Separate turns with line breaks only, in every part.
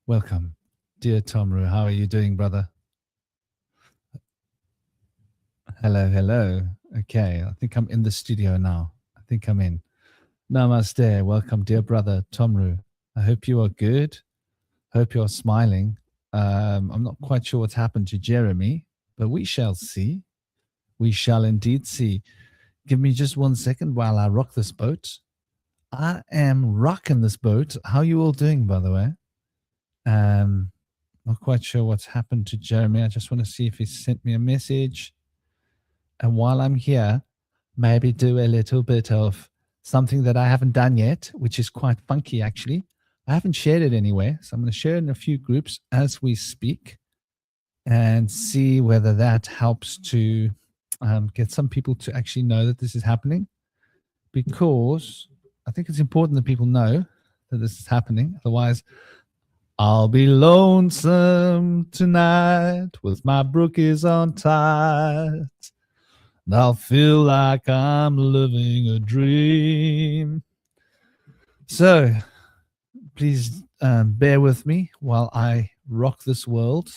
Welcome, dear Tomru. How are you doing, brother? Hello, hello. Okay, I think I'm in the studio now. I think I'm in. Namaste. Welcome, dear brother Tomru. I hope you are good. Hope you're smiling. I'm not quite sure what's happened to Jeremy, but we shall see. We shall indeed see. Give me just 1 second while I rock this boat. I am rocking this boat. How are you all doing, by the way? Not quite sure what's happened to Jeremy. I just want to see if he sent me a message. And while I'm here, maybe do a little bit of something that I haven't done yet, which is quite funky, actually. I haven't shared it anywhere, so I'm going to share it in a few groups as we speak and see whether that helps to get some people to actually know that this is happening, because I think it's important that people know that this is happening. Otherwise, I'll be lonesome tonight with my brookies on tight. And I'll feel like I'm living a dream. So please bear with me while I rock this world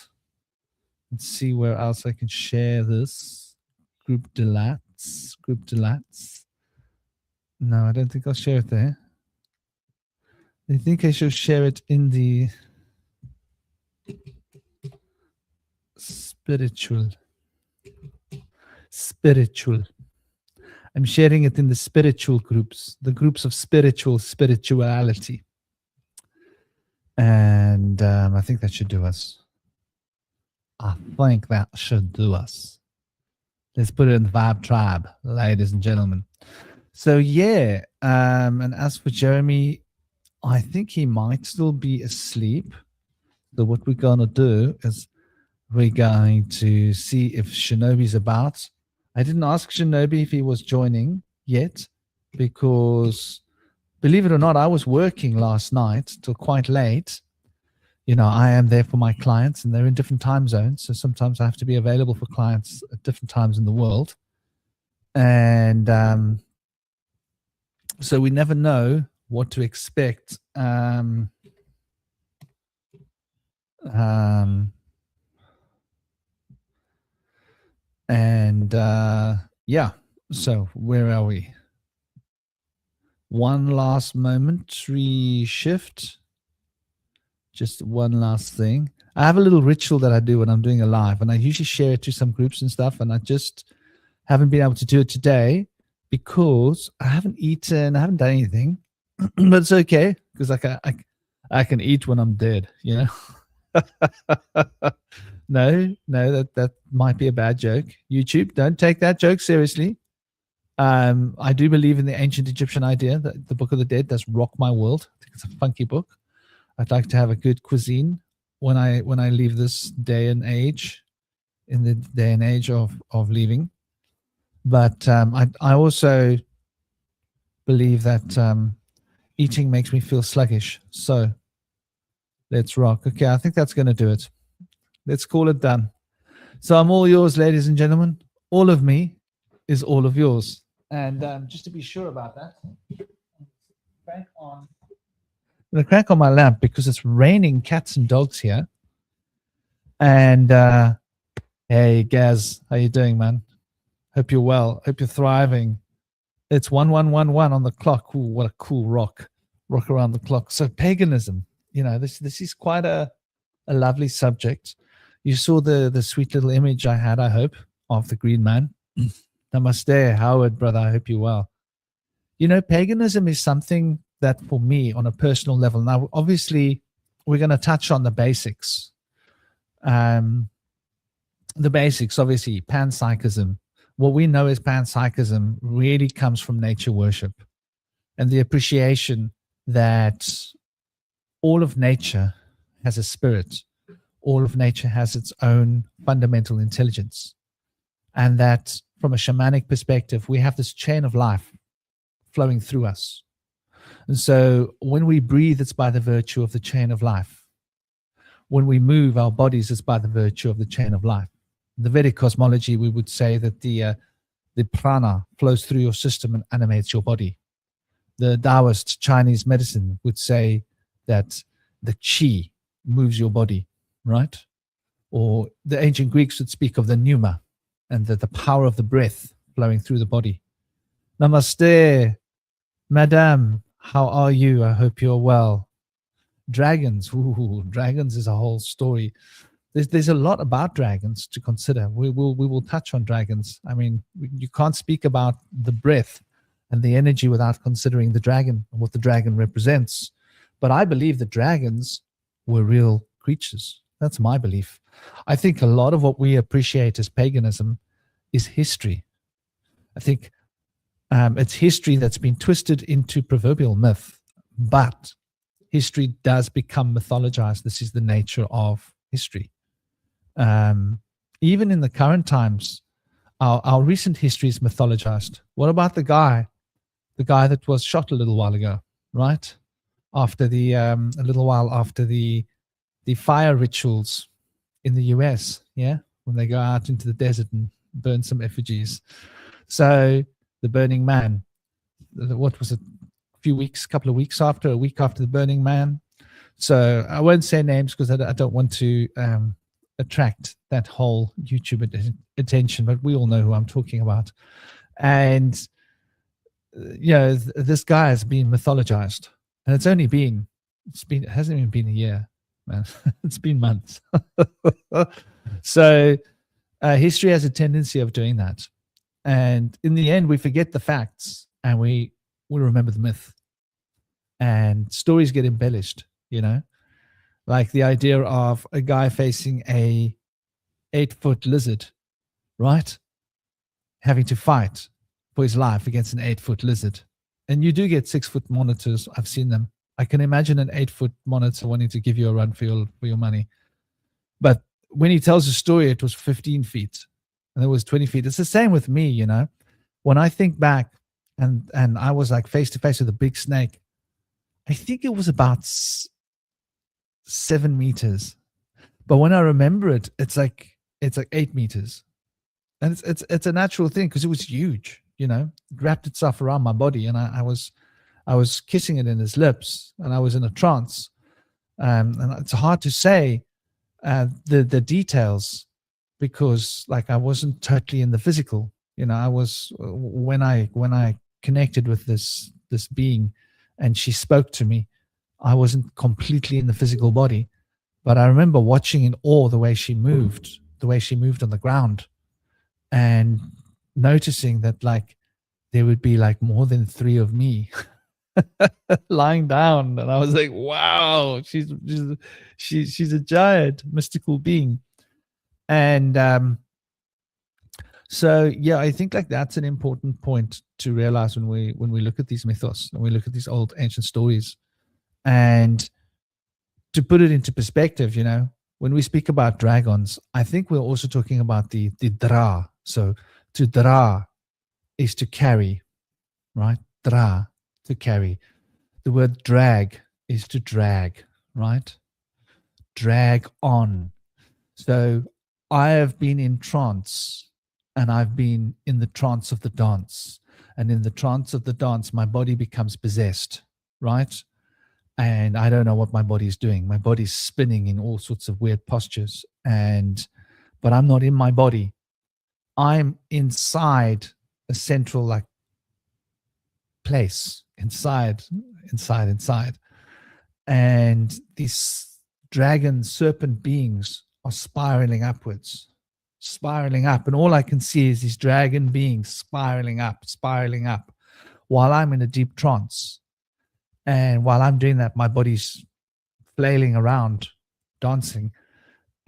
and see where else I can share this. Group delats. No, I don't think I'll share it there. I think I should share it in the spiritual. I'm sharing it in the spiritual groups, the groups of spirituality. And I think that should do us. Let's put it in the Vibe Tribe, ladies and gentlemen. So yeah, and as for Jeremy, I think he might still be asleep. So what we're going to do is we're going to see if Shinobi's about. I didn't ask Shinobi if he was joining yet, because believe it or not, I was working last night till quite late. You know, I am there for my clients and they're in different time zones. So sometimes I have to be available for clients at different times in the world. And so we never know what to expect. Yeah, so where are we? One last momentary shift. Just one last thing. I have a little ritual that I do when I'm doing a live, and I usually share it to some groups and stuff, and I just haven't been able to do it today because I haven't eaten, I haven't done anything. But it's okay, because I can eat when I'm dead, you know? No, that might be a bad joke. YouTube, don't take that joke seriously. I do believe in the ancient Egyptian idea that the Book of the Dead does rock my world. I think it's a funky book. I'd like to have a good cuisine when I leave this day and age, in the day and age of leaving. But I also believe that eating makes me feel sluggish. So let's rock. Okay, I think that's going to do it. Let's call it done. So I'm all yours, ladies and gentlemen. All of me is all of yours. And just to be sure about that, I'm going to crank on my lamp because it's raining cats and dogs here. And hey, Gaz, how you doing, man? Hope you're well. Hope you're thriving. It's 1111 on the clock. Ooh, what a cool rock around the clock. So paganism, you know, this is quite a lovely subject. You saw the sweet little image I had, I hope, of the green man. Namaste, Howard, brother. I hope you're well. You know, paganism is something that for me on a personal level, now obviously we're going to touch on the basics. The basics, obviously, panpssychism. What we know as panpssychism really comes from nature worship and the appreciation that all of nature has a spirit. All of nature has its own fundamental intelligence. And that from a shamanic perspective, we have this chain of life flowing through us. And so when we breathe, it's by the virtue of the chain of life. When we move our bodies, it's by the virtue of the chain of life. In the Vedic cosmology, we would say that the prana flows through your system and animates your body. The Taoist Chinese medicine would say that the qi moves your body, right? Or the ancient Greeks would speak of the pneuma and the power of the breath flowing through the body. Namaste, madame. How are you? I hope you're well. Dragons. Ooh, dragons is a whole story. There's a lot about dragons to consider. We will touch on dragons. I mean, you can't speak about the breath and the energy without considering the dragon and what the dragon represents. But I believe that dragons were real creatures. That's my belief. I think a lot of what we appreciate as paganism is history. I think it's history that's been twisted into proverbial myth, but history does become mythologized. This is the nature of history. Even in the current times, our recent history is mythologized. What about the guy that was shot a little while ago, right? After a little while after the fire rituals in the US, yeah, when they go out into the desert and burn some effigies. So the Burning Man, what was it? A week after the Burning Man. So I won't say names because I don't want to attract that whole YouTube attention, but we all know who I'm talking about. And this guy has been mythologized, and it hasn't even been a year, man. It's been months. So history has a tendency of doing that, and in the end we forget the facts and we remember the myth, and stories get embellished, like the idea of a guy facing a 8-foot lizard, right, having to fight for his life against an 8-foot lizard. And you do get 6-foot monitors. I've seen them. I can imagine an 8-foot monitor wanting to give you a run for your money. But when he tells a story, it was 15 feet and it was 20 feet. It's the same with me, When I think back and I was like face to face with a big snake, I think it was about 7 meters. But when I remember it, it's like 8 meters. And it's a natural thing because it was huge, it wrapped itself around my body, and I was kissing it in his lips, and I was in a trance. And it's hard to say the details because like I wasn't totally in the physical. I was when I connected with this being and she spoke to me, I wasn't completely in the physical body, but I remember watching in awe the way she moved on the ground, and noticing that like there would be like more than 3 of me lying down, and I was like, wow, she's a giant mystical being. And so yeah, I think like that's an important point to realize when we look at these mythos and we look at these old ancient stories. And to put it into perspective, when we speak about dragons, I think we're also talking about the dra. So to dra is to carry, right? Dra, to carry. The word drag is to drag, right? Drag on. So I have been in trance, and I've been in the trance of the dance. And in the trance of the dance, my body becomes possessed, right? And I don't know what my body's doing. My body's spinning in all sorts of weird postures. But I'm not in my body. I'm inside a central like place, inside. And these dragon serpent beings are spiraling upwards, spiraling up. And all I can see is these dragon beings spiraling up, while I'm in a deep trance. And while I'm doing that, my body's flailing around, dancing.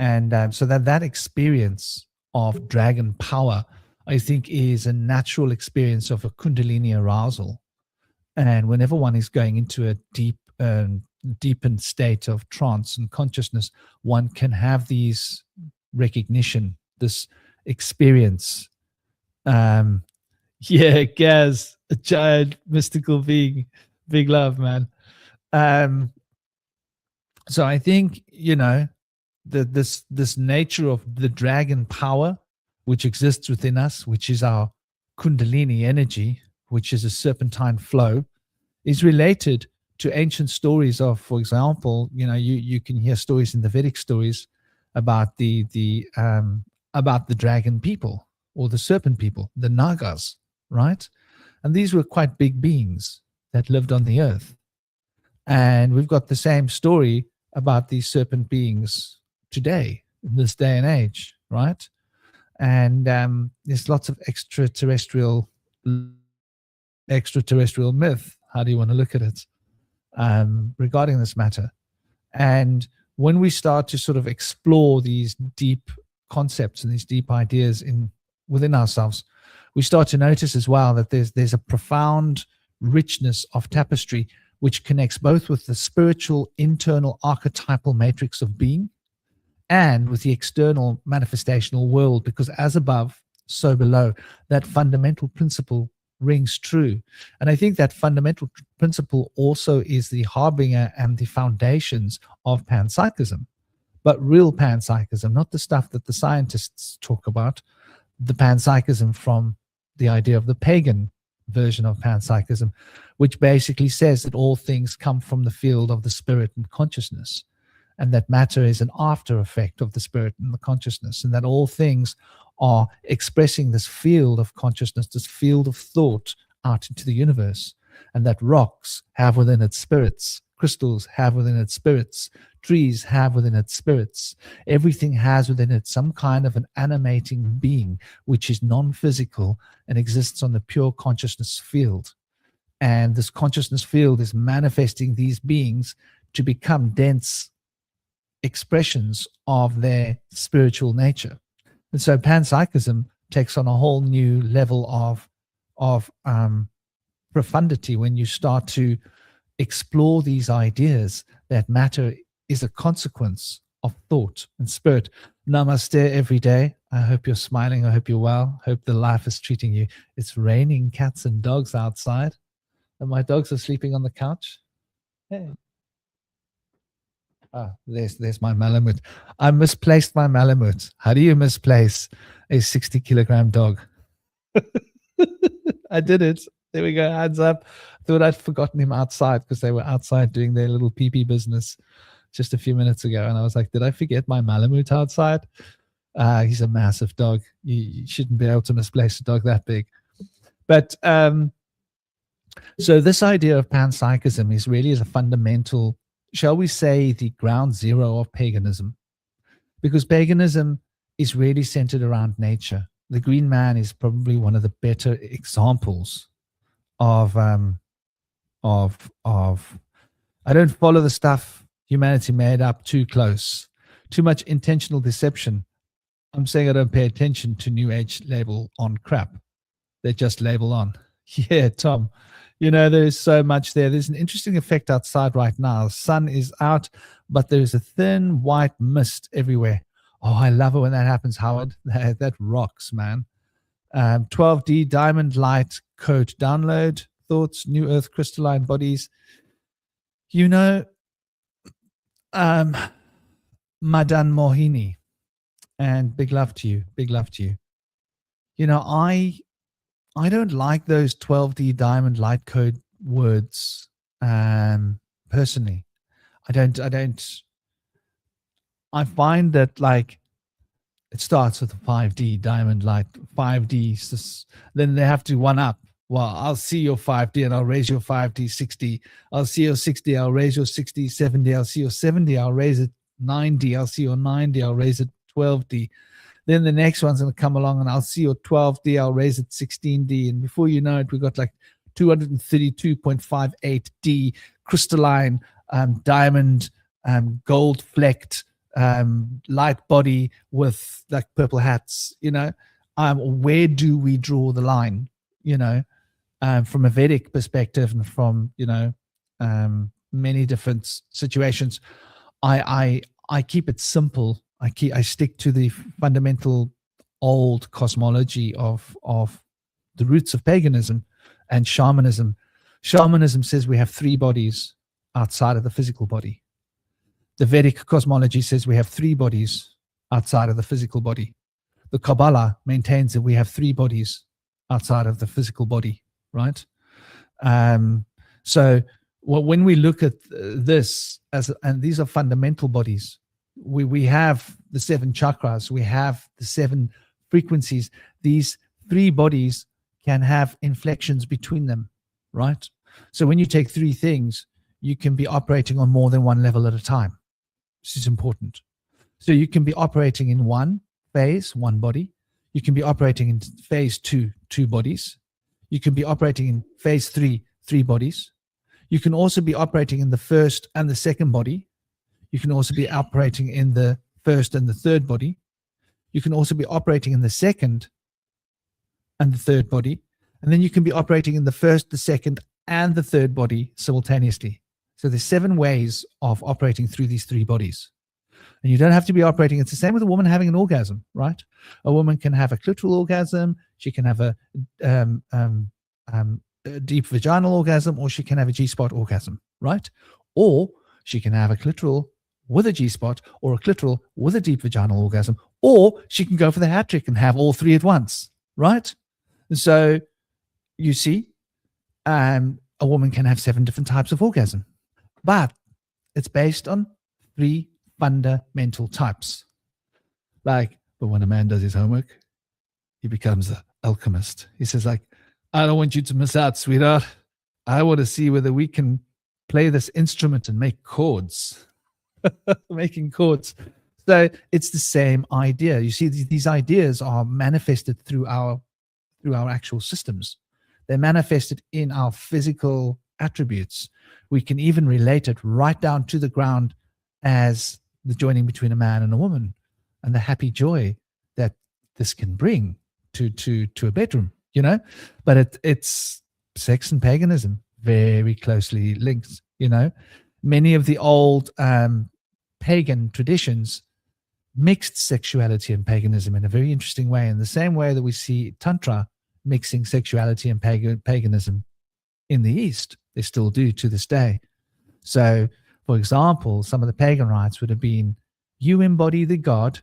And so that experience of dragon power, I think, is a natural experience of a Kundalini arousal. And whenever one is going into a deepened state of trance and consciousness, one can have these recognition, this experience. Yeah, Gaz, a giant mystical being. Big love, man. So I think, this nature of the dragon power, which exists within us, which is our Kundalini energy, which is a serpentine flow, is related ancient stories of, for example, you can hear stories in the Vedic stories about the dragon people or the serpent people, the Nagas, right? And these were quite big beings that lived on the earth. And we've got the same story about these serpent beings today, in this day and age, right? And there's lots of extraterrestrial myth, how do you want to look at it, regarding this matter. And when we start to sort of explore these deep concepts and these deep ideas within ourselves, we start to notice as well that there's a profound richness of tapestry which connects both with the spiritual internal archetypal matrix of being and with the external manifestational world, because as above, so below, that fundamental principle rings true. And I think that fundamental principle also is the harbinger and the foundations of panpsychism, but real panpsychism, not the stuff that the scientists talk about, the panpsychism from the idea of the pagan version of panpsychism, which basically says that all things come from the field of the spirit and consciousness, and that matter is an after effect of the spirit and the consciousness, and that all things are expressing this field of consciousness, this field of thought out into the universe, and that rocks have within its spirits, crystals have within its spirits, trees have within its spirits, everything has within it some kind of an animating being which is non-physical and exists on the pure consciousness field. And this consciousness field is manifesting these beings to become dense expressions of their spiritual nature. And so panpsychism takes on a whole new level of profundity when you start to explore these ideas that matter is a consequence of thought and spirit. Namaste every day. I hope you're smiling. I hope you're well. Hope the life is treating you. It's raining cats and dogs outside, and my dogs are sleeping on the couch. Hey. There's my Malamute. I misplaced my Malamute. How do you misplace a 60-kilogram dog? I did it. There we go. Hands up. Thought I'd forgotten him outside because they were outside doing their little pee-pee business just a few minutes ago. And I was like, did I forget my Malamute outside? He's a massive dog. You shouldn't be able to misplace a dog that big. But so this idea of panpsychism is really as a fundamental, shall we say, the ground zero of paganism, because paganism is really centered around nature. The Green Man is probably one of the better examples of I don't follow the stuff humanity made up too close, too much intentional deception. I'm saying I don't pay attention to New Age label on crap. They just label on. Yeah, Tom. There's so much there. There's an interesting effect outside right now. The sun is out, but there's a thin white mist everywhere. Oh, I love it when that happens, Howard. That rocks, man. 12D Diamond Light Code download. Thoughts, New Earth crystalline bodies. Madan Mohini. And big love to you. Big love to you. I don't like those 12D Diamond Light Code words personally. I find that, like, it starts with a 5D Diamond Light, 5D, then they have to one up. Well, I'll see your 5D and I'll raise your 5D 60. I'll see your 60, I'll raise your 60, 70. I'll see your 70, I'll raise it 90. I'll see your 90, I'll raise it 12D. Then the next one's going to come along and I'll see your 12D, I'll raise it 16D. And before you know it, we got like 232.58D crystalline diamond gold flecked light body with like purple hats. Where do we draw the line? From a Vedic perspective and from many different situations, I keep it simple. I stick to the fundamental old cosmology of the roots of paganism and shamanism. Shamanism says we have three bodies outside of the physical body. The Vedic cosmology says we have three bodies outside of the physical body. The Kabbalah maintains that we have three bodies outside of the physical body, right? So well, when we look at this and these are fundamental bodies, we have the 7 chakras, we have the 7 frequencies. These 3 bodies can have inflections between them, right? So when you take 3 things, you can be operating on more than one level at a time. This is important. So you can be operating in one phase, one body. You can be operating in phase 2, 2 bodies. You can be operating in phase 3, 3 bodies. You can also be operating in the first and the second body. You can also be operating in the first and the third body. You can also be operating in the second and the third body. And then you can be operating in the first, the second, and the third body simultaneously. So there's 7 ways of operating through these 3 bodies. And you don't have to be operating. It's the same with a woman having an orgasm, right? A woman can have a clitoral orgasm. She can have a deep vaginal orgasm, or she can have a G-spot orgasm, right? Or she can have a clitoral with a G-spot, or a clitoral with a deep vaginal orgasm, or she can go for the hat trick and have all 3 at once, right? And so you see, a woman can have 7 different types of orgasm, but it's based on 3 fundamental types. Like, but when a man does his homework, he becomes an alchemist. He says, like, I don't want you to miss out, sweetheart. I want to see whether we can play this instrument and make chords. Making chords. So it's the same idea. You see, these ideas are manifested through our actual systems. They're manifested in our physical attributes. We can even relate it right down to the ground as the joining between a man and a woman, and the happy joy that this can bring to a bedroom, you know. But it's sex and paganism very closely linked, you know. Many of the old pagan traditions mixed sexuality and paganism in a very interesting way, in the same way that we see Tantra mixing sexuality and paganism in the East. They still do to this day. So, for example, some of the pagan rites would have been, you embody the god,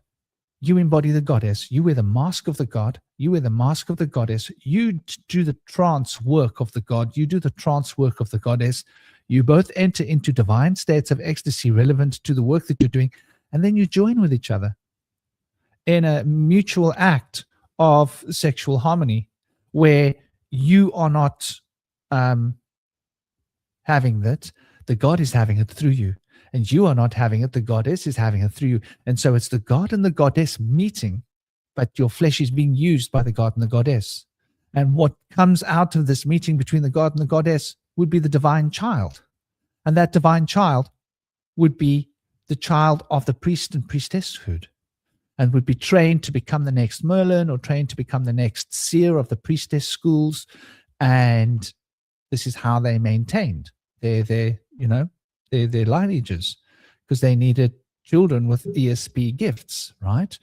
you embody the goddess, you wear the mask of the god, you wear the mask of the goddess, you do the trance work of the god, you do the trance work of the goddess, you both enter into divine states of ecstasy relevant to the work that you're doing, and then you join with each other in a mutual act of sexual harmony, where you are not having that, the god is having it through you, and you are not having it, the goddess is having it through you. And so it's the god and the goddess meeting, but your flesh is being used by the god and the goddess. And what comes out of this meeting between the god and the goddess would be the divine child. And that divine child would be the child of the priest and priestesshood, and would be trained to become the next Merlin, or trained to become the next seer of the priestess schools. And this is how they maintained their lineages, because they needed children with ESP gifts, right?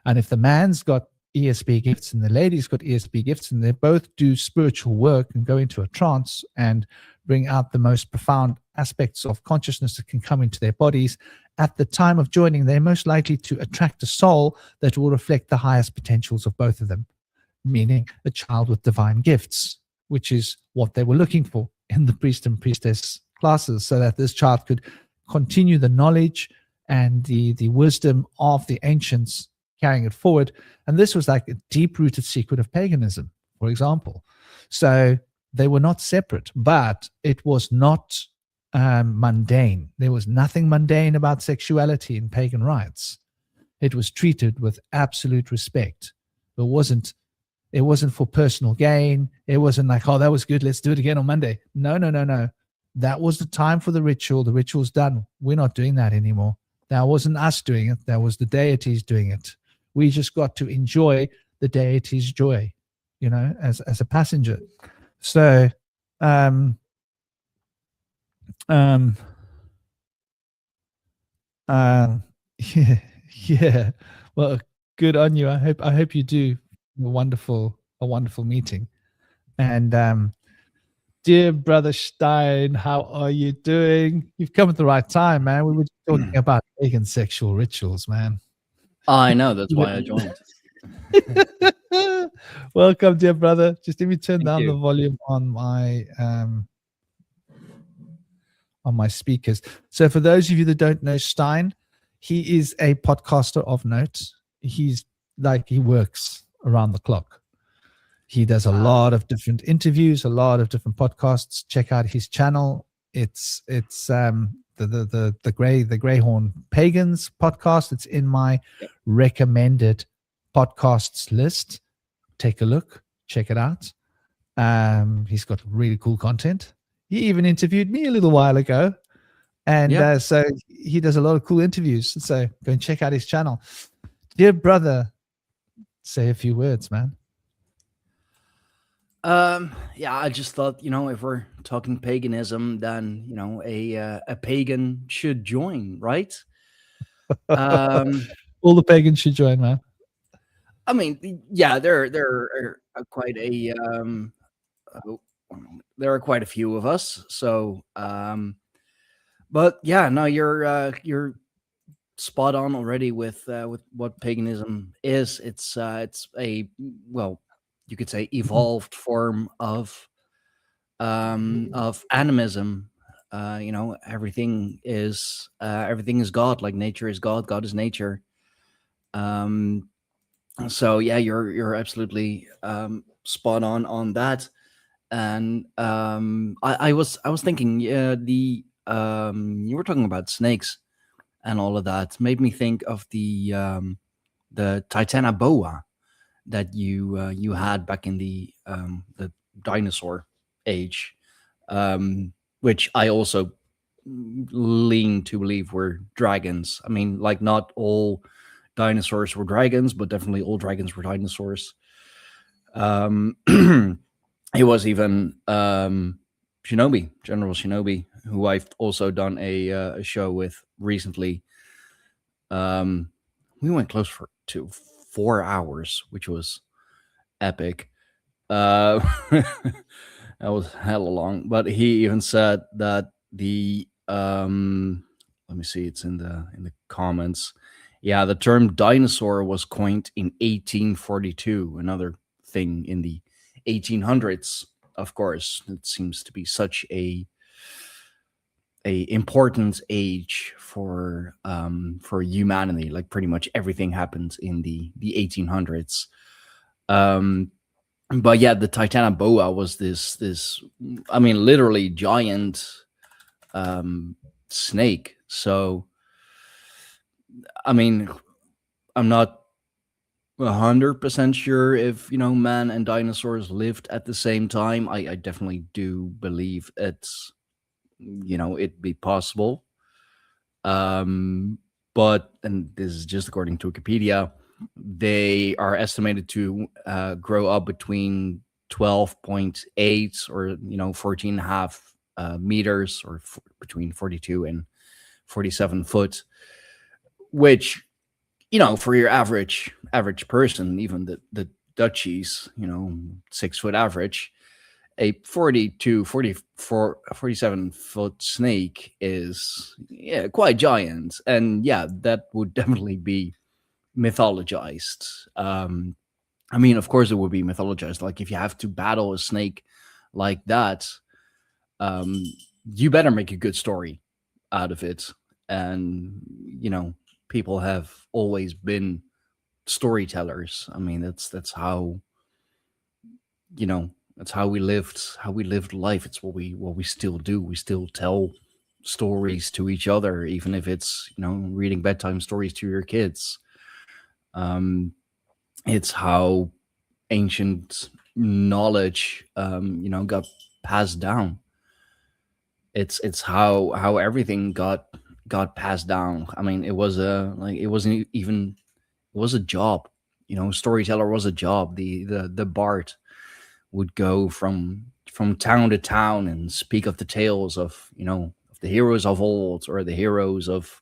And if the man's got ESP gifts and the lady's got ESP gifts, and they both do spiritual work and go into a trance and bring out the most profound aspects of consciousness that can come into their bodies, at the time of joining, they're most likely to attract a soul that will reflect the highest potentials of both of them, meaning a child with divine gifts, which is what they were looking for in the priest and priestess classes, so that this child could continue the knowledge and the wisdom of the ancients, carrying it forward. And this was like a deep-rooted secret of paganism, for example. So they were not separate, but it was not mundane. There was nothing mundane about sexuality in pagan rites. It was treated with absolute respect. It wasn't for personal gain. It wasn't like, oh, that was good, let's do it again on Monday. No. That was the time for the ritual. The ritual's done. We're not doing that anymore. That wasn't us doing it. That was the deities doing it. We just got to enjoy the deity's joy, you know, as a passenger. So, yeah. Well, good on you. I hope you do a wonderful meeting. And dear brother Stein, how are you doing? You've come at the right time, man. We were just talking about pagan sexual rituals, man.
I know, that's why I joined.
Welcome, dear brother. Just let me turn down the volume on my on my speakers. So for those of you that don't know Stein, he is a podcaster of note. He's like, he works around the clock. He does a lot of different interviews, a lot of different podcasts. Check out his channel. It's the Greyhorn Pagans podcast. It's in my recommended podcasts list. Take a look, check it out. He's got really cool content. He even interviewed me a little while ago. And so he does a lot of cool interviews. So go and check out his channel. Dear brother, say a few words, man.
Yeah, I just thought, if we're talking paganism, then, a pagan should join, right?
All the pagans should join, man.
I mean, yeah, there are quite a there are quite a few of us. So, but yeah, no, you're spot on already with what paganism is. It's a, well, you could say, evolved form of animism. Everything is God. Like nature is God. God is nature. So yeah, you're absolutely spot on that. And I was thinking, you were talking about snakes and all of that. Made me think of the Titanoboa that you had back in the dinosaur age, which I also lean to believe were dragons. I mean, like, not all dinosaurs were dragons, but definitely all dragons were dinosaurs. It was even Shinobi, General Shinobi, who I've also done a show with recently. We went close to 4 hours, which was epic. That was hella long. But he even said that the let me see, it's in the comments. Yeah, the term dinosaur was coined in 1842. Another thing in the 1800s. Of course, it seems to be such a important age for humanity. Like, pretty much everything happens in the 1800s. But yeah, the Titanoboa was this I mean, literally giant snake. So I mean, I'm not 100% sure if man and dinosaurs lived at the same time. I definitely do believe it's it'd be possible. But, and this is just according to Wikipedia, they are estimated to grow up between 12.8 or 14.5 meters, or between 42 and 47 foot, which, for your average person, even the Dutchies, 6 foot average, a 42, 44, 47 foot snake is quite giant. And yeah, that would definitely be mythologized. I mean, of course it would be mythologized. Like, if you have to battle a snake like that, you better make a good story out of it. And people have always been storytellers. I mean, that's how that's how we lived life. It's what we still do. We still tell stories to each other, even if it's reading bedtime stories to your kids. It's how ancient knowledge got passed down. It's how everything got passed down. I mean, it was a job. Storyteller was a job. The Bard would go from town to town and speak of the tales of of the heroes of old, or the heroes of,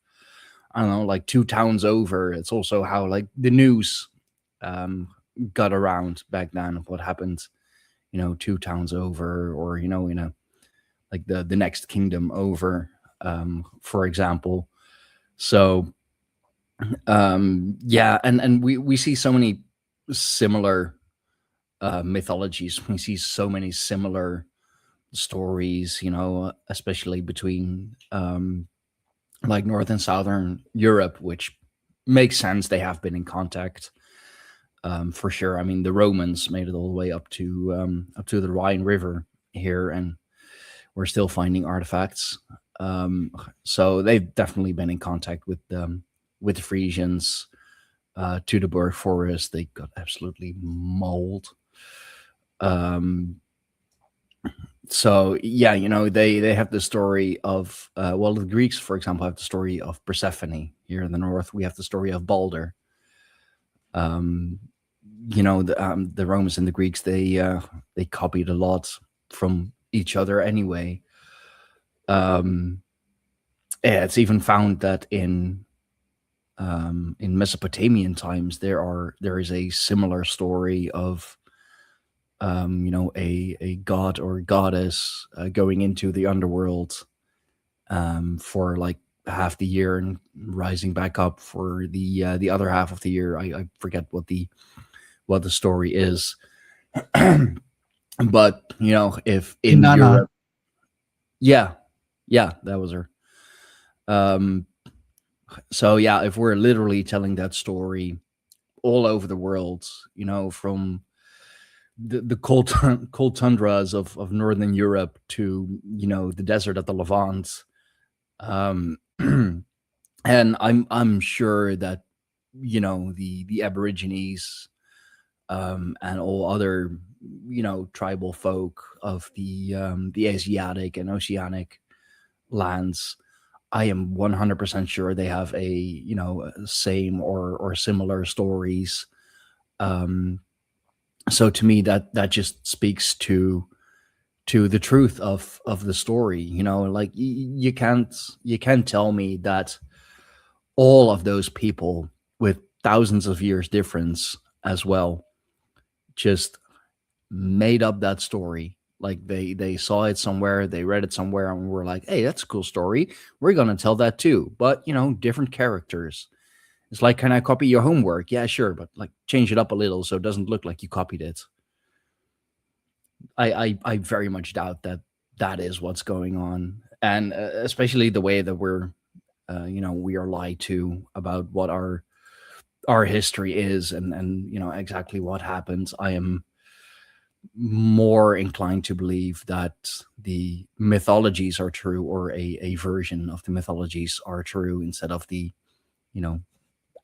I don't know, like 2 towns over. It's also how, like, the news got around back then of what happened 2 towns over, or in a, like, the next kingdom over, for example. So yeah, and we see so many similar mythologies. We see so many similar stories, especially between like North and Southern Europe, which makes sense. They have been in contact for sure. I mean, the Romans made it all the way up to the Rhine River here, and we're still finding artifacts. So they've definitely been in contact with the Frisians. To the Berg Forest, they got absolutely mauled. So yeah, they have the story of the Greeks, for example, have the story of Persephone. Here in the north, we have the story of Balder. The Romans and the Greeks, they copied a lot from each other anyway. Yeah, it's even found that in Mesopotamian times there is a similar story of a god or goddess going into the underworld for like half the year and rising back up for the other half of the year. I forget what the story is. But if in
Inanna.
Europe, yeah, that was her. So yeah, if we're literally telling that story all over the world, from the cold tundras of Northern Europe to the desert of the Levant, and I'm sure that the Aborigines and all other tribal folk of the Asiatic and Oceanic lands, I am 100% sure they have a same or similar stories. So to me, that just speaks to the truth of the story. Like you can't tell me that all of those people with thousands of years difference as well just made up that story. Like they saw it somewhere, they read it somewhere, and were like, hey, that's a cool story, we're gonna tell that too, but different characters. It's like, can I copy your homework? Yeah, sure, but like change it up a little so it doesn't look like you copied it. I very much doubt that is what's going on, and especially the way that we're we are lied to about what our history is, and exactly what happened. I am more inclined to believe that the mythologies are true, or a version of the mythologies are true, instead of the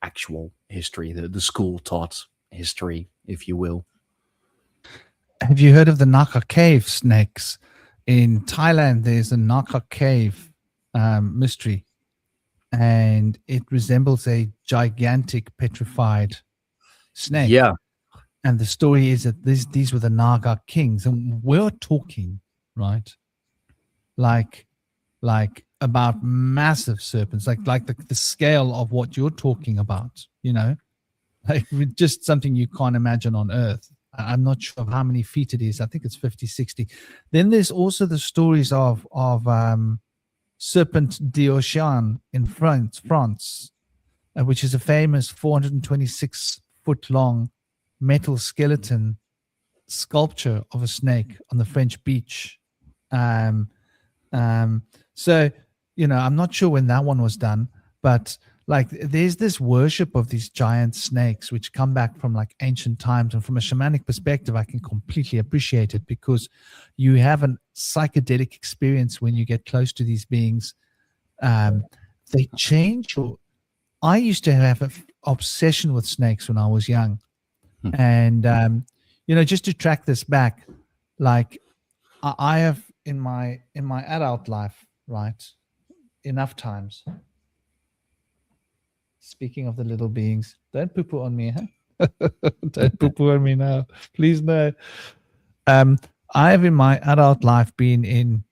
actual history, the school taught history, if you will.
Have you heard of the Naka cave snakes? In Thailand, there's a Naka cave mystery, and it resembles a gigantic petrified snake.
Yeah.
And the story is that these were the Naga kings, and we're talking, right, like about massive serpents, like the scale of what you're talking about, like just something you can't imagine on Earth. I'm not sure of how many feet it is. I think it's 50, 60. Then there's also the stories of Serpent d'Ocean in France, which is a famous 426-foot long metal skeleton sculpture of a snake on the French beach. So I'm not sure when that one was done, but like there's this worship of these giant snakes which come back from like ancient times, and from a shamanic perspective I can completely appreciate it, because you have a psychedelic experience when you get close to these beings. They change your... I used to have an obsession with snakes when I was young. And just to track this back, like I have in my adult life, right, enough times. Speaking of the little beings, don't poo-poo on me, huh? Don't poo-poo on me now, please, no. I have in my adult life been in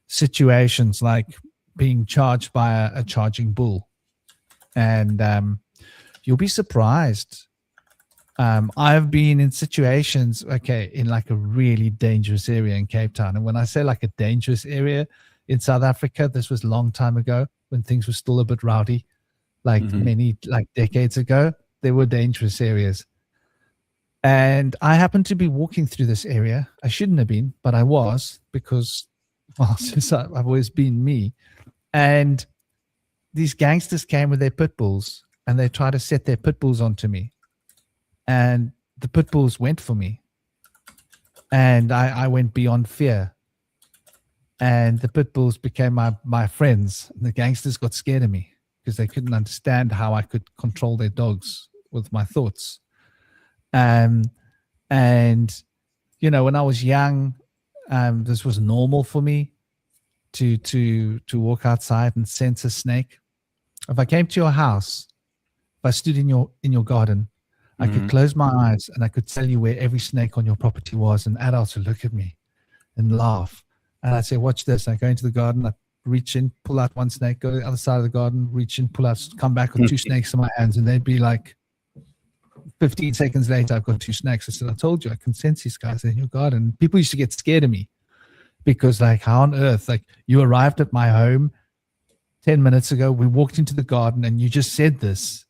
situations like being charged by a charging bull, and you'll be surprised. I've been in situations, in like a really dangerous area in Cape Town. And when I say like a dangerous area in South Africa, this was a long time ago when things were still a bit rowdy, like many like decades ago. There were dangerous areas. And I happened to be walking through this area. I shouldn't have been, but I was, because, well, since I've always been me. And these gangsters came with their pit bulls, and they tried to set their pit bulls onto me. And the pit bulls went for me. And I went beyond fear. And the pit bulls became my friends. And the gangsters got scared of me because they couldn't understand how I could control their dogs with my thoughts. And you know, when I was young, this was normal for me to walk outside and sense a snake. If I came to your house, if I stood in your garden, I could close my eyes and I could tell you where every snake on your property was, and adults would look at me and laugh. And I'd say, watch this. I go into the garden, I reach in, pull out one snake, go to the other side of the garden, reach in, pull out, come back with 2 snakes in my hands, and they'd be like, 15 seconds later, I've got 2 snakes. I said, I told you, I can sense these guys in your garden. People used to get scared of me because, like, how on earth? Like, you arrived at my home 10 minutes ago, we walked into the garden, and you just said this,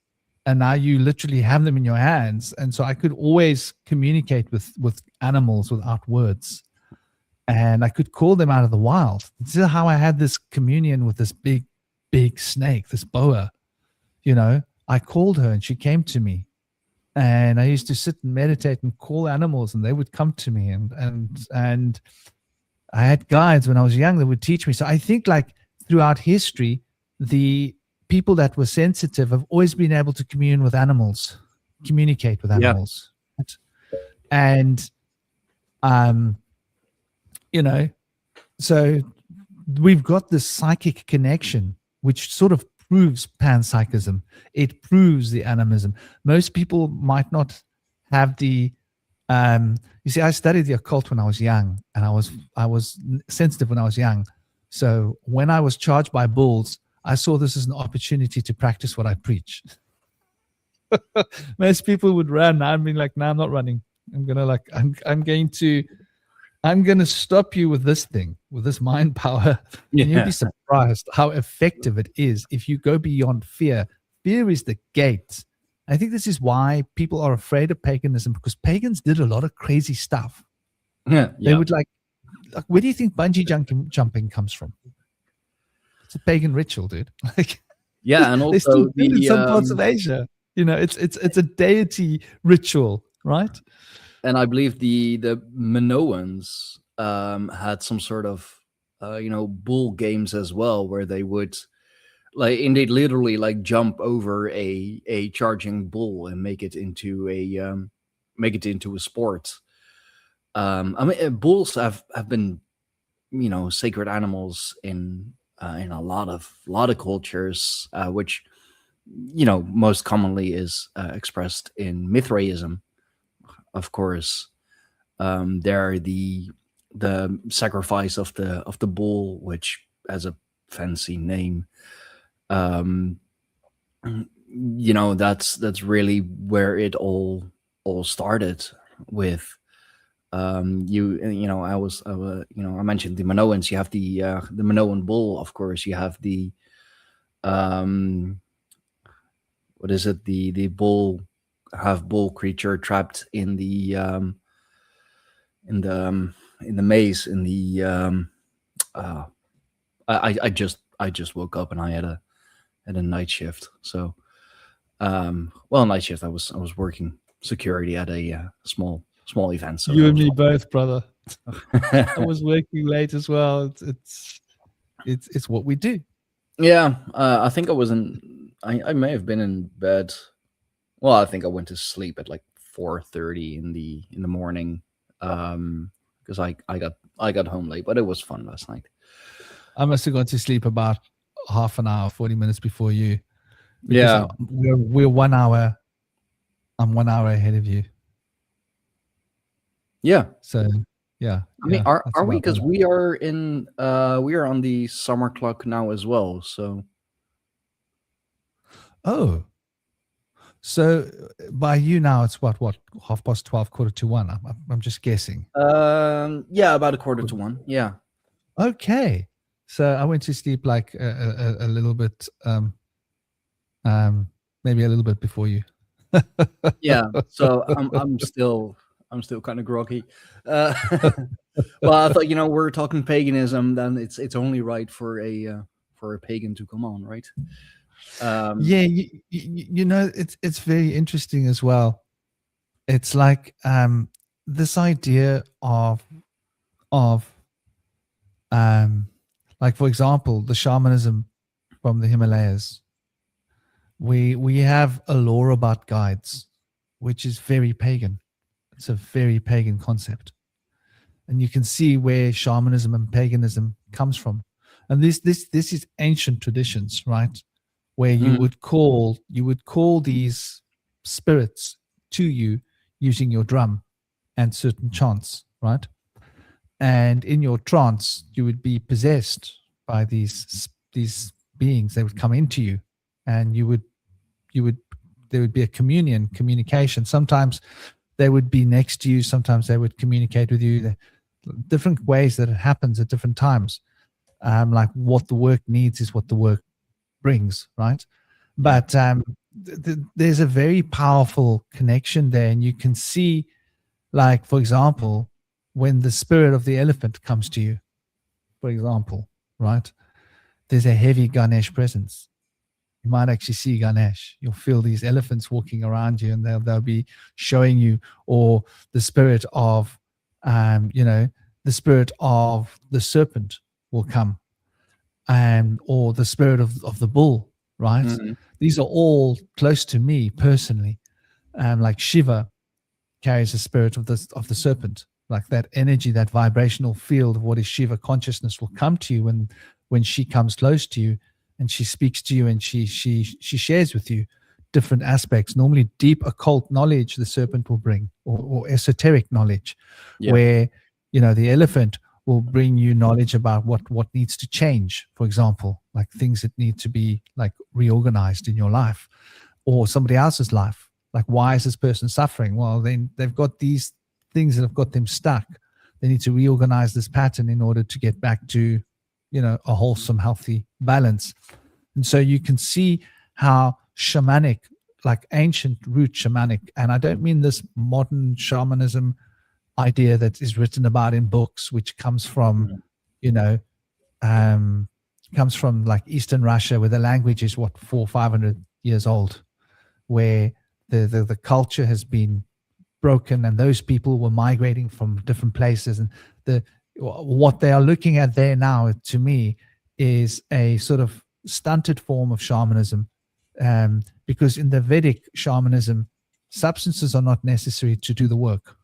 and now you literally have them in your hands. And so I could always communicate with animals without words, and I could call them out of the wild. This is how I had this communion with this big snake, this boa. You know, I called her and she came to me. And I used to sit and meditate and call animals, and they would come to me. And I had guides when I was young that would teach me. So I think, like, throughout history, the people that were sensitive have always been able to communicate with animals. And you know, so we've got this psychic connection, which sort of proves panpssychism. It proves the animism. Most people might not have the you see, I studied the occult when I was young, and I was sensitive when I was young. So when I was charged by bulls, I saw this as an opportunity to practice what I preach. Most people would run. I'm being like, no, I'm not running. I'm going to stop you with this thing, with this mind power.
Yeah.
And you'll be surprised how effective it is if you go beyond fear. Fear is the gate. I think this is why people are afraid of paganism, because pagans did a lot of crazy stuff.
Yeah.
They would like, where do you think bungee jumping comes from? It's a pagan ritual, dude. Like,
yeah, and
they still
also
do it in some parts of Asia. You know, it's a deity ritual, right?
And I believe the Minoans had some sort of bull games as well, where they would indeed literally jump over a charging bull and make it into a sport. I mean, bulls have been sacred animals in a lot of cultures, which most commonly is expressed in Mithraism. Of course, there are the sacrifice of the bull, which has a fancy name. That's really where it all started with. I mentioned the Minoans. You have the Minoan bull, of course. You have the what is it? The bull, half bull creature trapped in the maze in the I just woke up and I had a night shift. So night shift. I was working security at a small event. So
you and me both, brother. I was working late as well. It's what we do.
Yeah, I think I may have been in bed. Well, I think I went to sleep at 4:30 in the morning, because I got home late, but it was fun last night.
I must have gone to sleep about half an hour, 40 minutes before you.
Yeah,
we're 1 hour. I'm 1 hour ahead of you.
Yeah.
So yeah.
I mean, are we? Because we are on the summer clock now as well. So.
Oh. So by you now, it's what 12:30, 1:45. I'm just guessing.
Yeah, about 1:45. Yeah.
Okay. So I went to sleep a little bit, maybe a little bit before you.
Yeah, so I'm still kind of groggy. Uh, well, I thought, we're talking paganism, then it's only right for a pagan to come on, right?
Yeah, it's very interesting as well. It's like this idea of um like, for example, the shamanism from the Himalayas. We have a lore about guides, which is very pagan. It's a very pagan concept, and you can see where shamanism and paganism comes from. And this is ancient traditions, right? Where
Mm,
you would call these spirits to you using your drum and certain chants, right? And in your trance, you would be possessed by these beings. They would come into you, and you would there would be a communication. Sometimes they would be next to you. Sometimes they would communicate with you. Different ways that it happens at different times. Like, what the work needs is what the work brings, right?
yeah.
But there's a very powerful connection there, and you can see, like, for example, when the spirit of the elephant comes to you, for example, right? There's a heavy Ganesh presence. You might actually see Ganesh. You'll feel these elephants walking around you, and they'll be showing you, or the spirit of, the spirit of the serpent will come, and or the spirit of the bull, right?
Mhm.
These are all close to me personally. Like Shiva carries the spirit of the serpent, like that energy, that vibrational field of what is Shiva consciousness will come to you when she comes close to you, and she speaks to you, and she shares with you different aspects. Normally, deep occult knowledge the serpent will bring, or esoteric knowledge,
Yeah.
where the elephant will bring you knowledge about what needs to change. For example, like things that need to be like reorganized in your life or somebody else's life. Like, why is this person suffering? Well, they've got these things that have got them stuck. They need to reorganize this pattern in order to get back to, a wholesome, healthy balance. And so you can see how shamanic, like ancient root shamanic, and I don't mean this modern shamanism idea that is written about in books, which comes from,
Mhm.
you know, comes from like Eastern Russia, where the language is what 400-500 years old, where the culture has been broken, and those people were migrating from different places, and what they are looking at there now, to me, is a sort of stunted form of shamanism, because in the Vedic shamanism, substances are not necessary to do the work.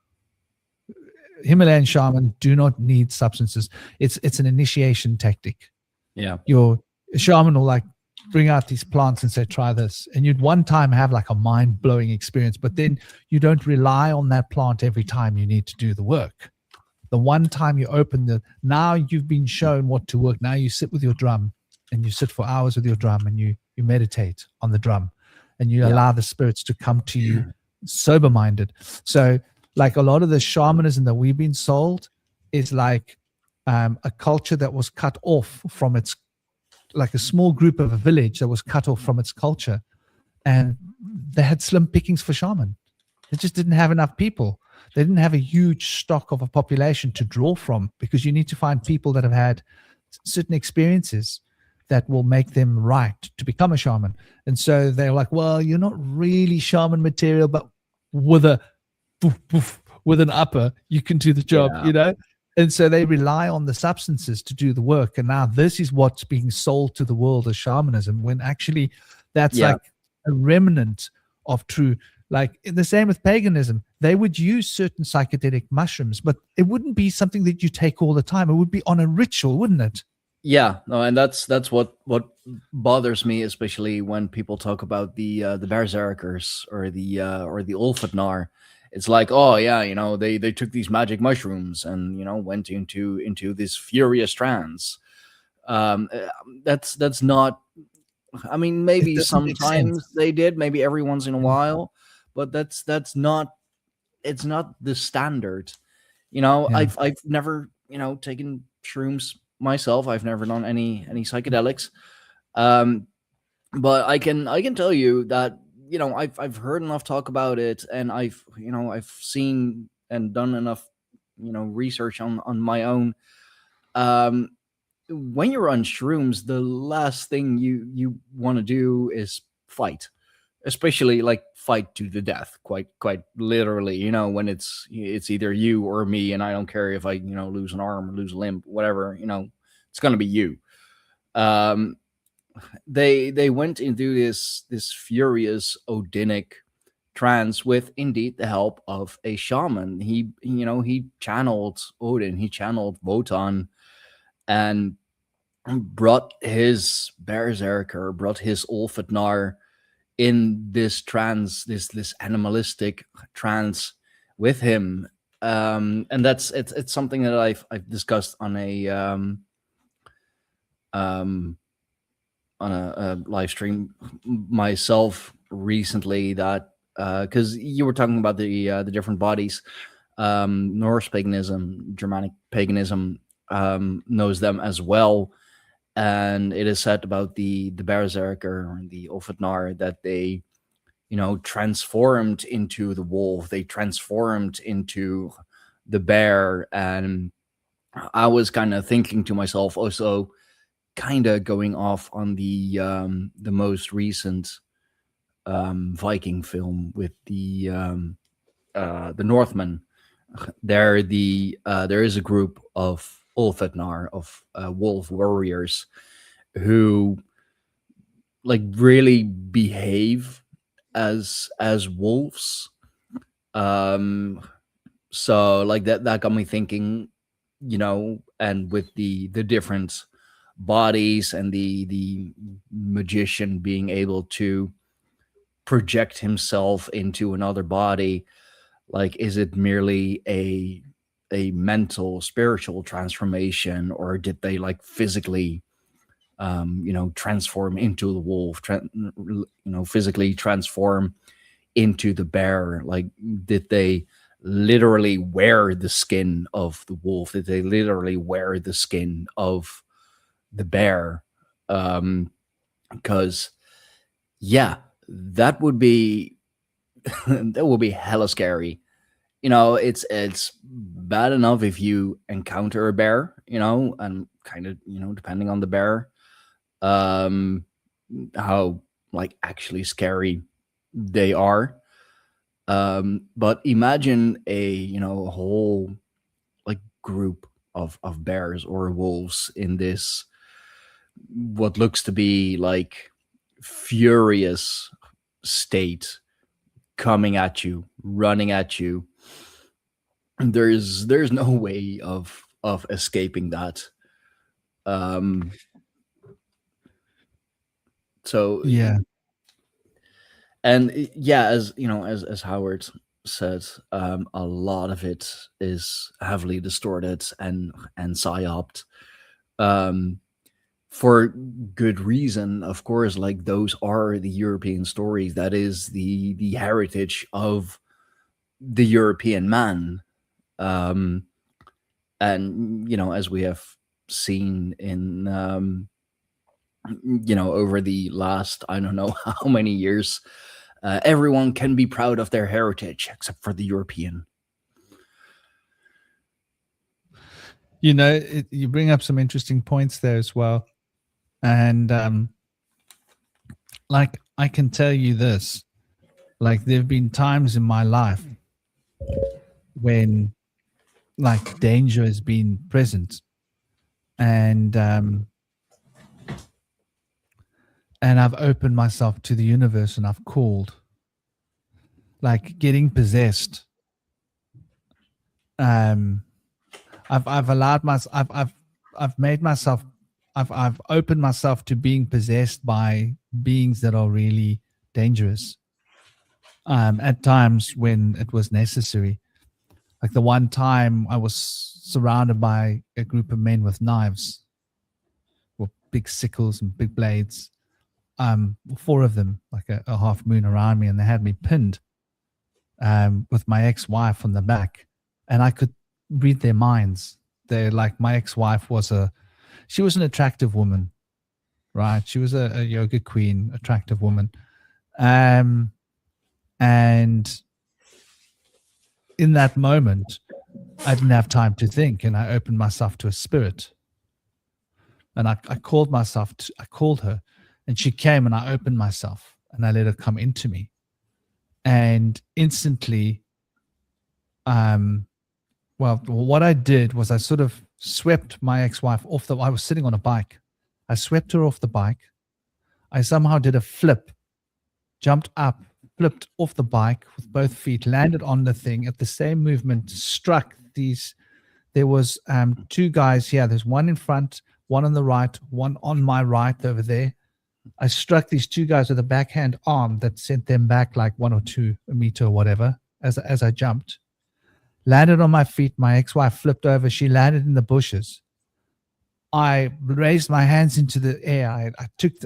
Himalayan shaman do not need substances. It's an initiation tactic.
Yeah.
Your shaman will like bring out these plants and say, try this. And you'd one time have like a mind blowing experience, but then you don't rely on that plant every time you need to do the work. The one time you open now you've been shown what to work. Now you sit with your drum, and you sit for hours with your drum, and you meditate on the drum, and you
Yeah.
allow the spirits to come to you sober minded. So, like, a lot of the shamanism that we've been sold is like a culture that was cut off from its, like a small group of a village that was cut off from its culture, and they had slim pickings for shaman. They just didn't have enough people. They didn't have a huge stock of a population to draw from, because you need to find people that have had certain experiences that will make them right to become a shaman. And so they're like, well, you're not really shaman material, but with a with an upper, you can do the job,
Yeah.
And so they rely on the substances to do the work. And now this is what's being sold to the world as shamanism, when actually that's
Yeah.
like a remnant of true. Like the same with paganism, they would use certain psychedelic mushrooms, but it wouldn't be something that you take all the time. It would be on a ritual, wouldn't it?
Yeah, no, and that's what bothers me, especially when people talk about the berserkers or the Ulfatnar. It's like, oh yeah, they took these magic mushrooms and went into this furious trance. Um, uh, that's not. I mean,
It
maybe
doesn't make sense.
sometimes they did, maybe every once in a
Yeah.
while, but that's not. It's not the standard.
Yeah.
I've never taken shrooms myself. I've never done any psychedelics. Um, but I can tell you that I've heard enough talk about it, and I've seen and done enough research on my own. When you're on shrooms, the last thing you want to do is fight, especially like fight to the death, quite literally. When it's either you or me, and I don't care if I lose an arm or lose a limb, whatever. It's gonna be you. um they went into this furious Odinic trance with indeed the help of a shaman. He channeled Odin, he channeled Wotan, and brought his berserker, brought his Ulfadnar in this trance, this animalistic trance with him. And it's something that I've discussed on a live stream myself recently, that because you were talking about the different bodies. Norse paganism, Germanic paganism knows them as well, and it is said about the berserker or the Ulfadnar that they transformed into the wolf, they transformed into the bear. And I was kind of thinking to myself, also kind of going off on the most recent Viking film with the Northmen. There is a group of Ulfadnar, of wolf warriors, who like really behave as wolves. So like that got me thinking, and with the different bodies, and the magician being able to project himself into another body, like, is it merely a mental spiritual transformation, or did they like physically transform into the wolf, physically transform into the bear? Like, did they literally wear the skin of the wolf? Did they literally wear the skin of the bear? Because yeah, that would be that would be hella scary. It's bad enough if you encounter a bear, and kind of, depending on the bear, how like actually scary they are. But imagine a whole like group of bears or wolves in this, what looks to be like furious state, coming at you, running at you. There's no way of escaping that. So
Yeah.
and yeah, as as Howard said, a lot of it is heavily distorted and psyoped, for good reason, of course. Like, those are the European stories, that is the heritage of the European man. And as we have seen in over the last, I don't know how many years, everyone can be proud of their heritage except for the European.
You bring up some interesting points there as well. And like, I can tell you this, like, there have been times in my life when like danger has been present, and I've opened myself to the universe, and I've called, like, getting possessed. I've allowed myself, I've made myself, I've opened myself to being possessed by beings that are really dangerous. At times when it was necessary. Like the one time I was surrounded by a group of men with knives, with big sickles and big blades. 4 of them, like a half moon around me, and they had me pinned with my ex-wife on the back, and I could read their minds. They're like, my ex-wife she was an attractive woman, right? She was a yoga queen, attractive woman. And in that moment, I didn't have time to think, and I opened myself to a spirit. And I called her, and she came, and I opened myself, and I let her come into me. And instantly, well, what I did was I sort of swept my ex-wife off I was sitting on a bike. I swept her off the bike. I somehow did a flip, jumped up, flipped off the bike with both feet, landed on the thing. At the same movement, struck these. There was two guys here. There's one in front, one on the right, one on my right over there. I struck these two guys with a backhand arm that sent them back like 1 or 2 meters or whatever as I jumped. Landed on my feet. My ex-wife flipped over. She landed in the bushes. I raised my hands into the air.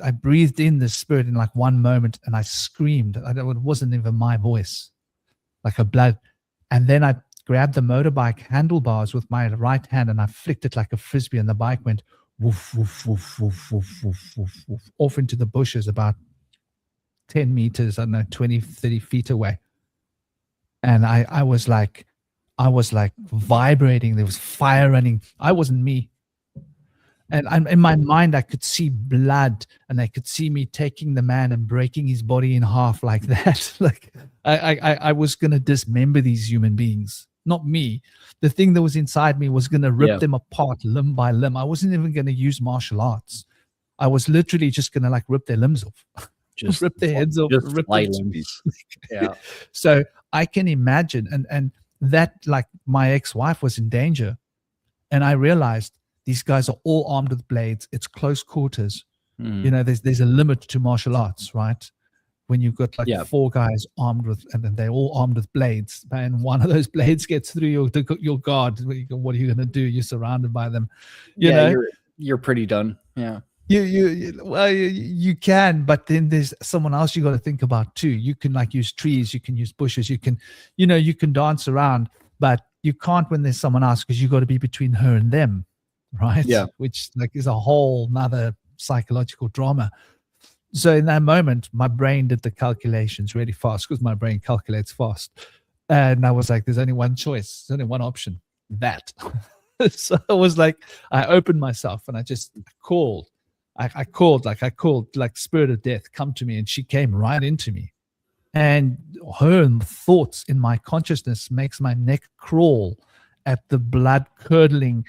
I breathed in the spirit in like one moment, and I screamed. It wasn't even my voice, like a blood. And then I grabbed the motorbike handlebars with my right hand, and I flicked it like a frisbee, and the bike went woof, woof, woof, woof, woof, woof, woof, woof, off into the bushes about 10 meters, I don't know, 20, 30 feet away. And I was like vibrating. There was fire running. I wasn't me. And in my mind, I could see blood, and I could see me taking the man and breaking his body in half like that. Like I was going to dismember these human beings, not me. The thing that was inside me was going to rip them apart limb by limb. I wasn't even going to use martial arts. I was literally just going to like rip their limbs off, just rip their heads off, rip their limbs.
Yeah.
So I can imagine, and that like my ex-wife was in danger, and I realized these guys are all armed with blades. It's close quarters. You know, there's a limit to martial arts, right? When you've got like 4 guys armed with, and then they're all armed with blades, and one of those blades gets through your guard. What are you going to do? You're surrounded by them. You know?
You're pretty done. Yeah.
You can, but then there's someone else you got to think about too. You can like use trees, you can use bushes, you can dance around, but you can't when there's someone else, because you got to be between her and them, right? Yeah. Which like is a whole nother psychological drama. So in that moment, my brain did the calculations really fast, because my brain calculates fast. And I was like, there's only one choice. There's only one option. That. So I was like, I opened myself, and I just called. I called like spirit of death, come to me. And she came right into me. And her thoughts in my consciousness makes my neck crawl at the blood curdling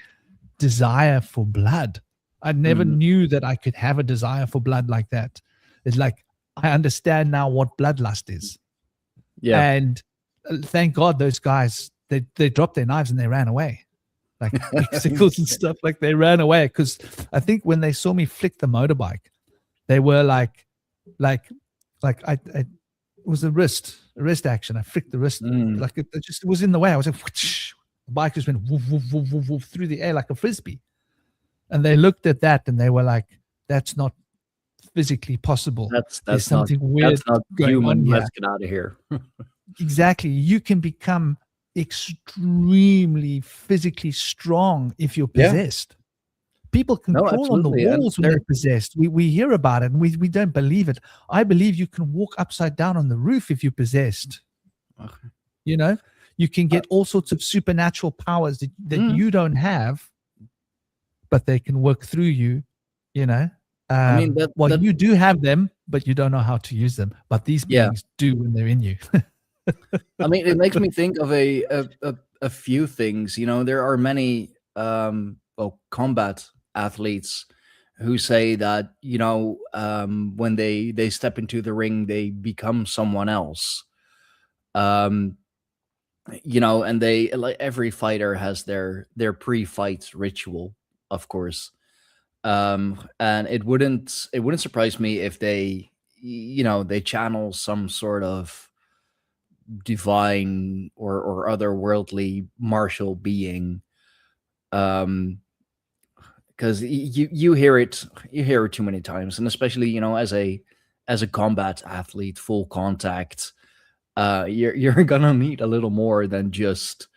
desire for blood. I never knew that I could have a desire for blood like that. It's like, I understand now what bloodlust is. Yeah. And thank God those guys, they dropped their knives and they ran away. Like sickles and stuff, like they ran away. Because I think when they saw me flick the motorbike, they were like it was a wrist action. I flicked the wrist, like it just was in the way. I was like, whoosh, the bike just went woof, woof, woof, woof, woof, through the air like a frisbee. And they looked at that and they were like, that's not physically possible. There's something weird.
That's not human. Let's get out of here.
Exactly. You can become extremely physically strong if you're possessed. People can crawl on the walls when they're possessed. We hear about it and we don't believe it. I believe you can walk upside down on the roof if you're possessed. Okay. You know, you can get all sorts of supernatural powers that you don't have, but they can work through you, you know. I mean, you do have them, but you don't know how to use them. But these beings do when they're in you.
I mean, it makes me think of a few things. You know, there are many combat athletes who say that, you know, when they step into the ring, they become someone else. You know, and they, like, every fighter has their pre-fight ritual, of course. And it wouldn't surprise me if they, you know, they channel some sort of divine or otherworldly martial being, because you hear it too many times, and especially, you know, as a combat athlete, full contact, you're gonna need a little more than just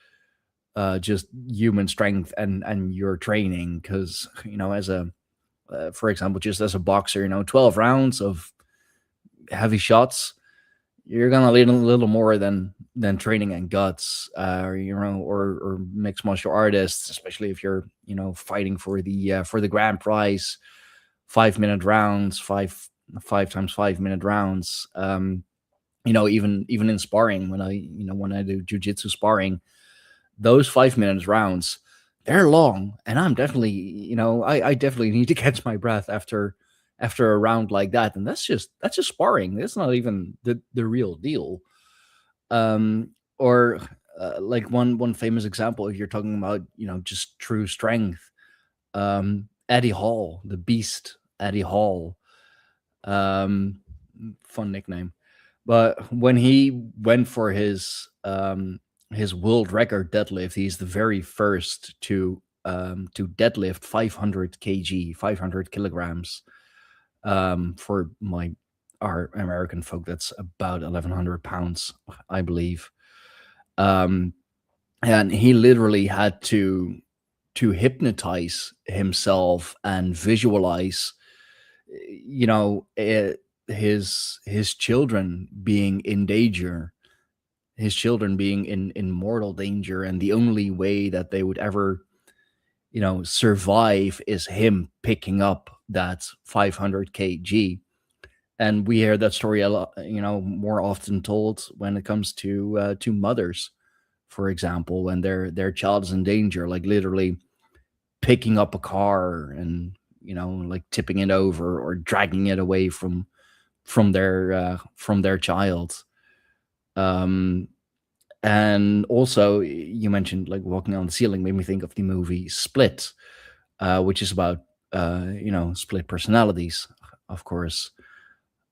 human strength and your training, because, you know, as a for example, just as a boxer, you know, 12 rounds of heavy shots, you're gonna need a little more than training and guts, or mixed martial artists, especially if you're fighting for the grand prize, 5 minute rounds, five times 5 minute rounds. Even in sparring, when I do jujitsu sparring, those 5 minutes rounds, they're long, and I'm definitely, I definitely need to catch my breath after a round like that, and that's just sparring. That's not even the real deal. Or like one famous example, if you're talking about just true strength, Eddie Hall, the Beast, Eddie Hall, fun nickname. But when he went for his world record deadlift, he's the very first to deadlift 500 kg, 500 kilograms. For our American folk, that's about 1,100 pounds, I believe. And he literally had to hypnotize himself and visualize, his children being in danger, his children being in mortal danger, and the only way that they would ever survive is him picking up that 500 kg. And we hear that story a lot, more often told when it comes to mothers, for example, when their child is in danger, like literally picking up a car and like tipping it over or dragging it away from their child. And also, you mentioned like walking on the ceiling, made me think of the movie Split, which is about split personalities, of course.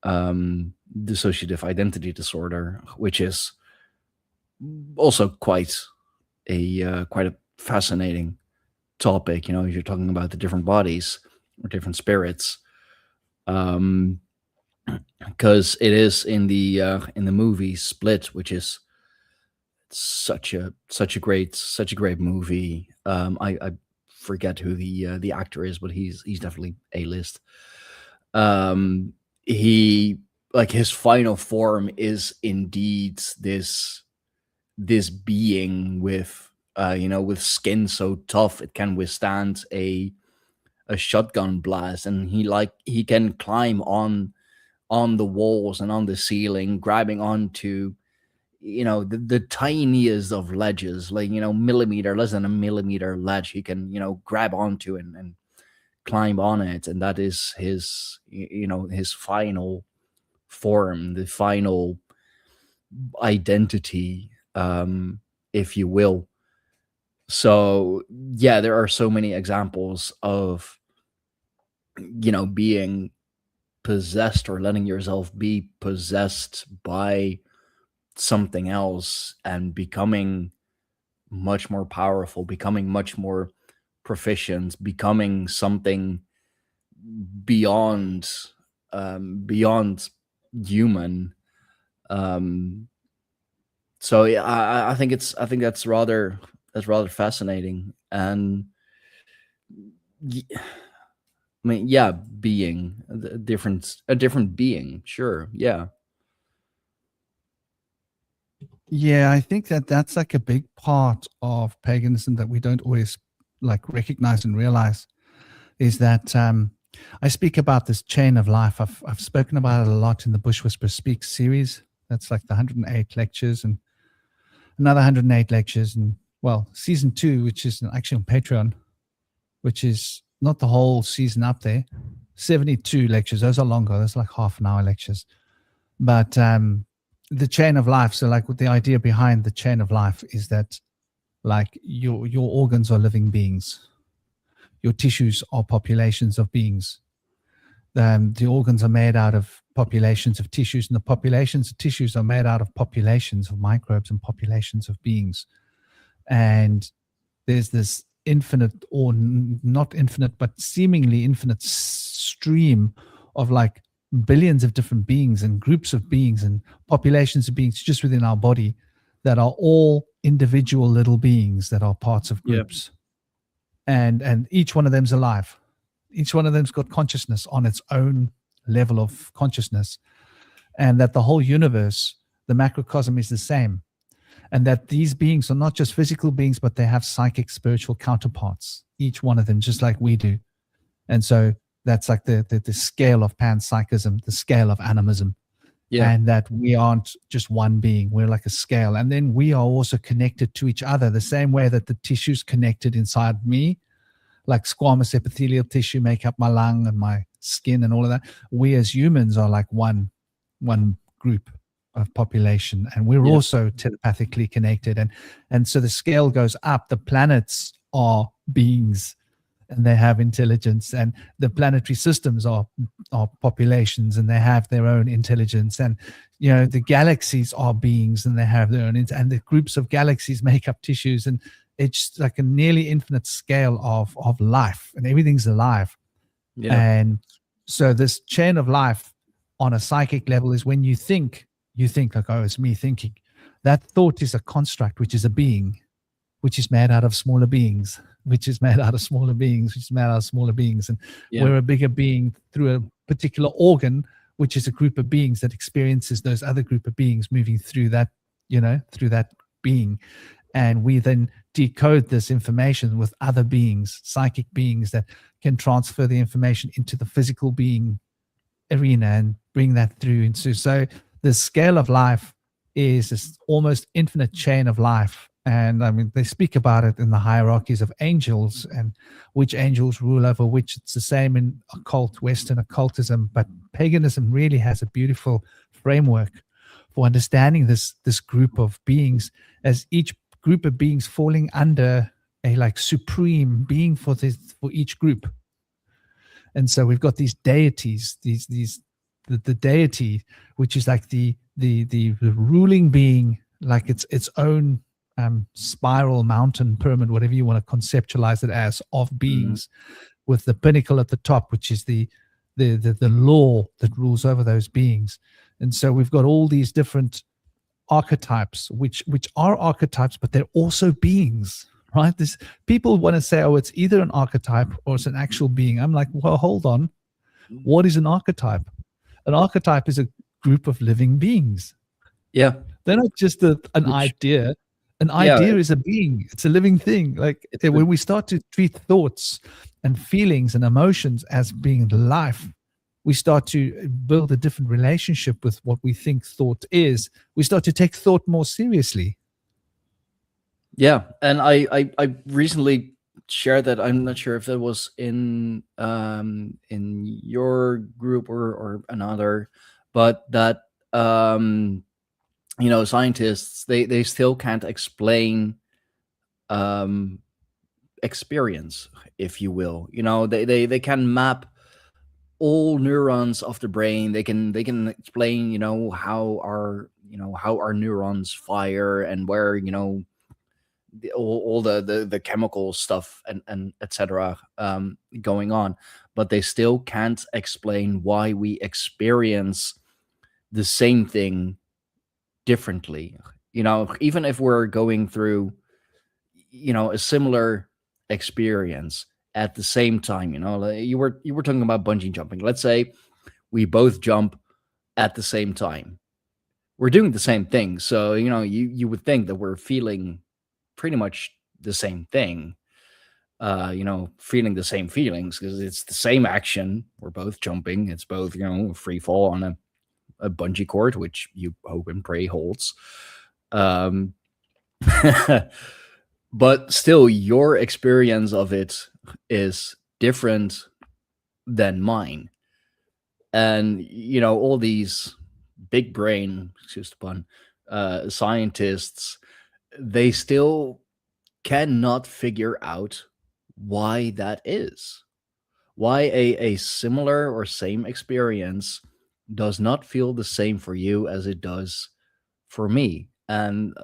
Dissociative identity disorder, which is also quite a fascinating topic. If you're talking about the different bodies or different spirits, because it is in the movie Split, which is such a great movie. I forget who the actor is, but he's definitely A-list. He, like, his final form is indeed this being with with skin so tough it can withstand a shotgun blast, and he can climb on the walls and on the ceiling, grabbing onto the tiniest of ledges, like less than a millimeter ledge. He can grab onto and climb on it, and that is his his final form, the final identity, if you will. So yeah, there are so many examples of being possessed or letting yourself be possessed by something else and becoming much more powerful, becoming much more proficient, becoming something beyond human. So yeah, I think that's rather fascinating. And I mean, yeah, being a different being, sure, yeah.
Yeah, I think that's like a big part of paganism that we don't always like recognize and realize, is that I speak about this chain of life. I've spoken about it a lot in the Bush Whisperer Speaks series. That's like the 108 lectures and another 108 lectures, and well, season 2, which is actually on Patreon, which is not the whole season up there, 72 lectures. Those are longer. Those are like half an hour lectures. But the chain of life, so like what the idea behind the chain of life is that like your organs are living beings, your tissues are populations of beings. The organs are made out of populations of tissues, and the populations of tissues are made out of populations of microbes and populations of beings. And there's this infinite, or not infinite, but seemingly infinite stream of like billions of different beings and groups of beings and populations of beings just within our body that are all individual little beings that are parts of groups. Yeah. And each one of them's alive. Each one of them's got consciousness on its own level of consciousness, and that the whole universe the macrocosm is the same, and that these beings are not just physical beings, but they have psychic, spiritual counterparts, each one of them, just like we do. And so that's like the scale of panpssychism, the scale of animism.
Yeah.
And that we aren't just one being, we're like a scale. And then we are also connected to each other, the same way that the tissues connected inside me, like squamous epithelial tissue make up my lung and my skin and all of that. We as humans are like one group of population, and we're also telepathically connected. And so the scale goes up. The planets are beings, and they have intelligence, and the planetary systems are populations, and they have their own intelligence. And the galaxies are beings, and they have their own and the groups of galaxies make up tissues, and it's like a nearly infinite scale of life, and everything's alive. And so this chain of life on a psychic level is when you think like, oh, it's me thinking. That thought is a construct, which is a being, which is made out of smaller beings, which is made out of smaller beings, which is made out of smaller beings. And we're a bigger being through a particular organ, which is a group of beings that experiences those other group of beings moving through that, through that being. And we then decode this information with other beings, psychic beings, that can transfer the information into the physical being arena and bring that through into. So the scale of life is this almost infinite chain of life. And I mean, they speak about it in the hierarchies of angels and which angels rule over which. It's the same in occult, Western occultism, but paganism really has a beautiful framework for understanding this group of beings, as each group of beings falling under a like supreme being for each group. And so we've got these deities, the deity, which is like the ruling being, like its own spiral, mountain, pyramid, whatever you want to conceptualize it as, of beings, with the pinnacle at the top, which is the law that rules over those beings. And so we've got all these different archetypes, which are archetypes, but they're also beings, right? People want to say, oh, it's either an archetype or it's an actual being. I'm like, well, hold on. What is an archetype? An archetype is a group of living beings.
Yeah.
They're not just an idea. An idea is a being. It's a living thing. Like when we start to treat thoughts and feelings and emotions as being life, we start to build a different relationship with what we think thought is. We start to take thought more seriously.
Yeah, and I recently shared that. I'm not sure if that was in your group or another, but that scientists they still can't explain experience, if you will. They can map all neurons of the brain. They can explain how our neurons fire, and where all the chemical stuff and etc. Going on, but they still can't explain why we experience the same thing differently. Even if we're going through a similar experience at the same time. You were talking about bungee jumping. Let's say we both jump at the same time. We're doing the same thing, so you would think that we're feeling pretty much the same thing, feeling the same feelings, because it's the same action. We're both jumping. It's both, free fall on a bungee cord, which you hope and pray holds. But still, your experience of it is different than mine. And, all these big brain, excuse the pun, scientists, they still cannot figure out why that is. Why a similar or same experience does not feel the same for you as it does for me. And,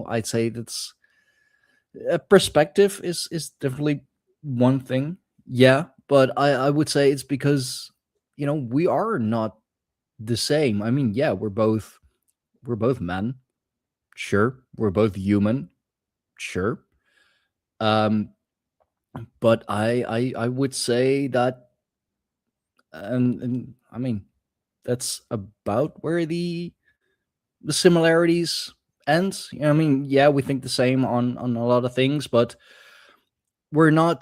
I'd say that's perspective is definitely one thing. Yeah. But I would say it's because, we are not the same. I mean, yeah, we're both men. Sure. We're both human. Sure. But I would say that, and I mean, that's about where the the similarities end. I mean, yeah, we think the same on a lot of things, but we're not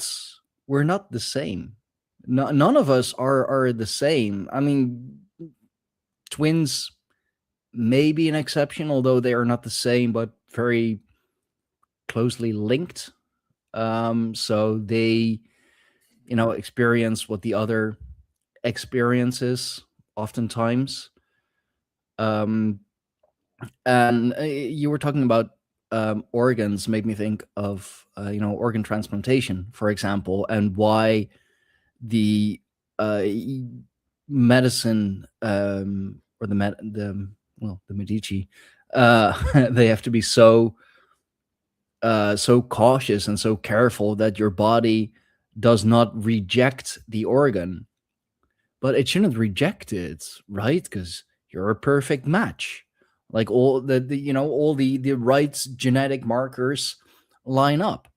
the same. None of us are the same. I mean, twins may be an exception, although they are not the same, but very closely linked. So they, experience what the other experiences oftentimes. And you were talking about organs, made me think of organ transplantation, for example, and why the medicine or the Medici they have to be so cautious and so careful that your body does not reject the organ, but it shouldn't reject it, right? Because you're a perfect match. Like all all the right genetic markers line up.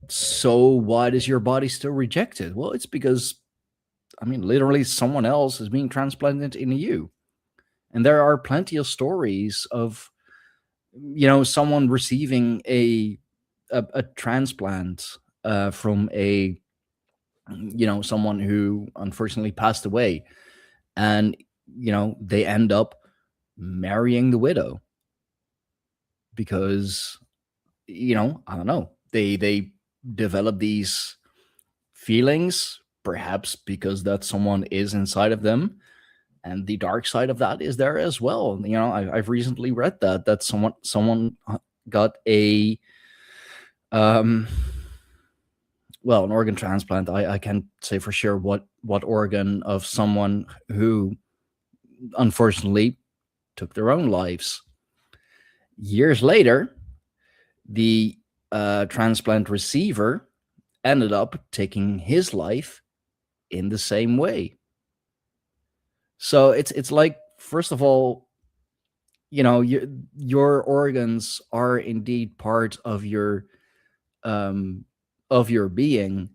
So why does your body still reject it? Well, it's because, I mean, literally someone else is being transplanted into you. And there are plenty of stories of, someone receiving a transplant from someone who unfortunately passed away, and they end up marrying the widow because I don't know, they develop these feelings, perhaps because that someone is inside of them, and the dark side of that is there as well. I've recently read that someone got a an organ transplant. I can't say for sure what organ, of someone who unfortunately took their own lives. Years later, the transplant receiver ended up taking his life in the same way. So it's like, first of all, your organs are indeed part of your being.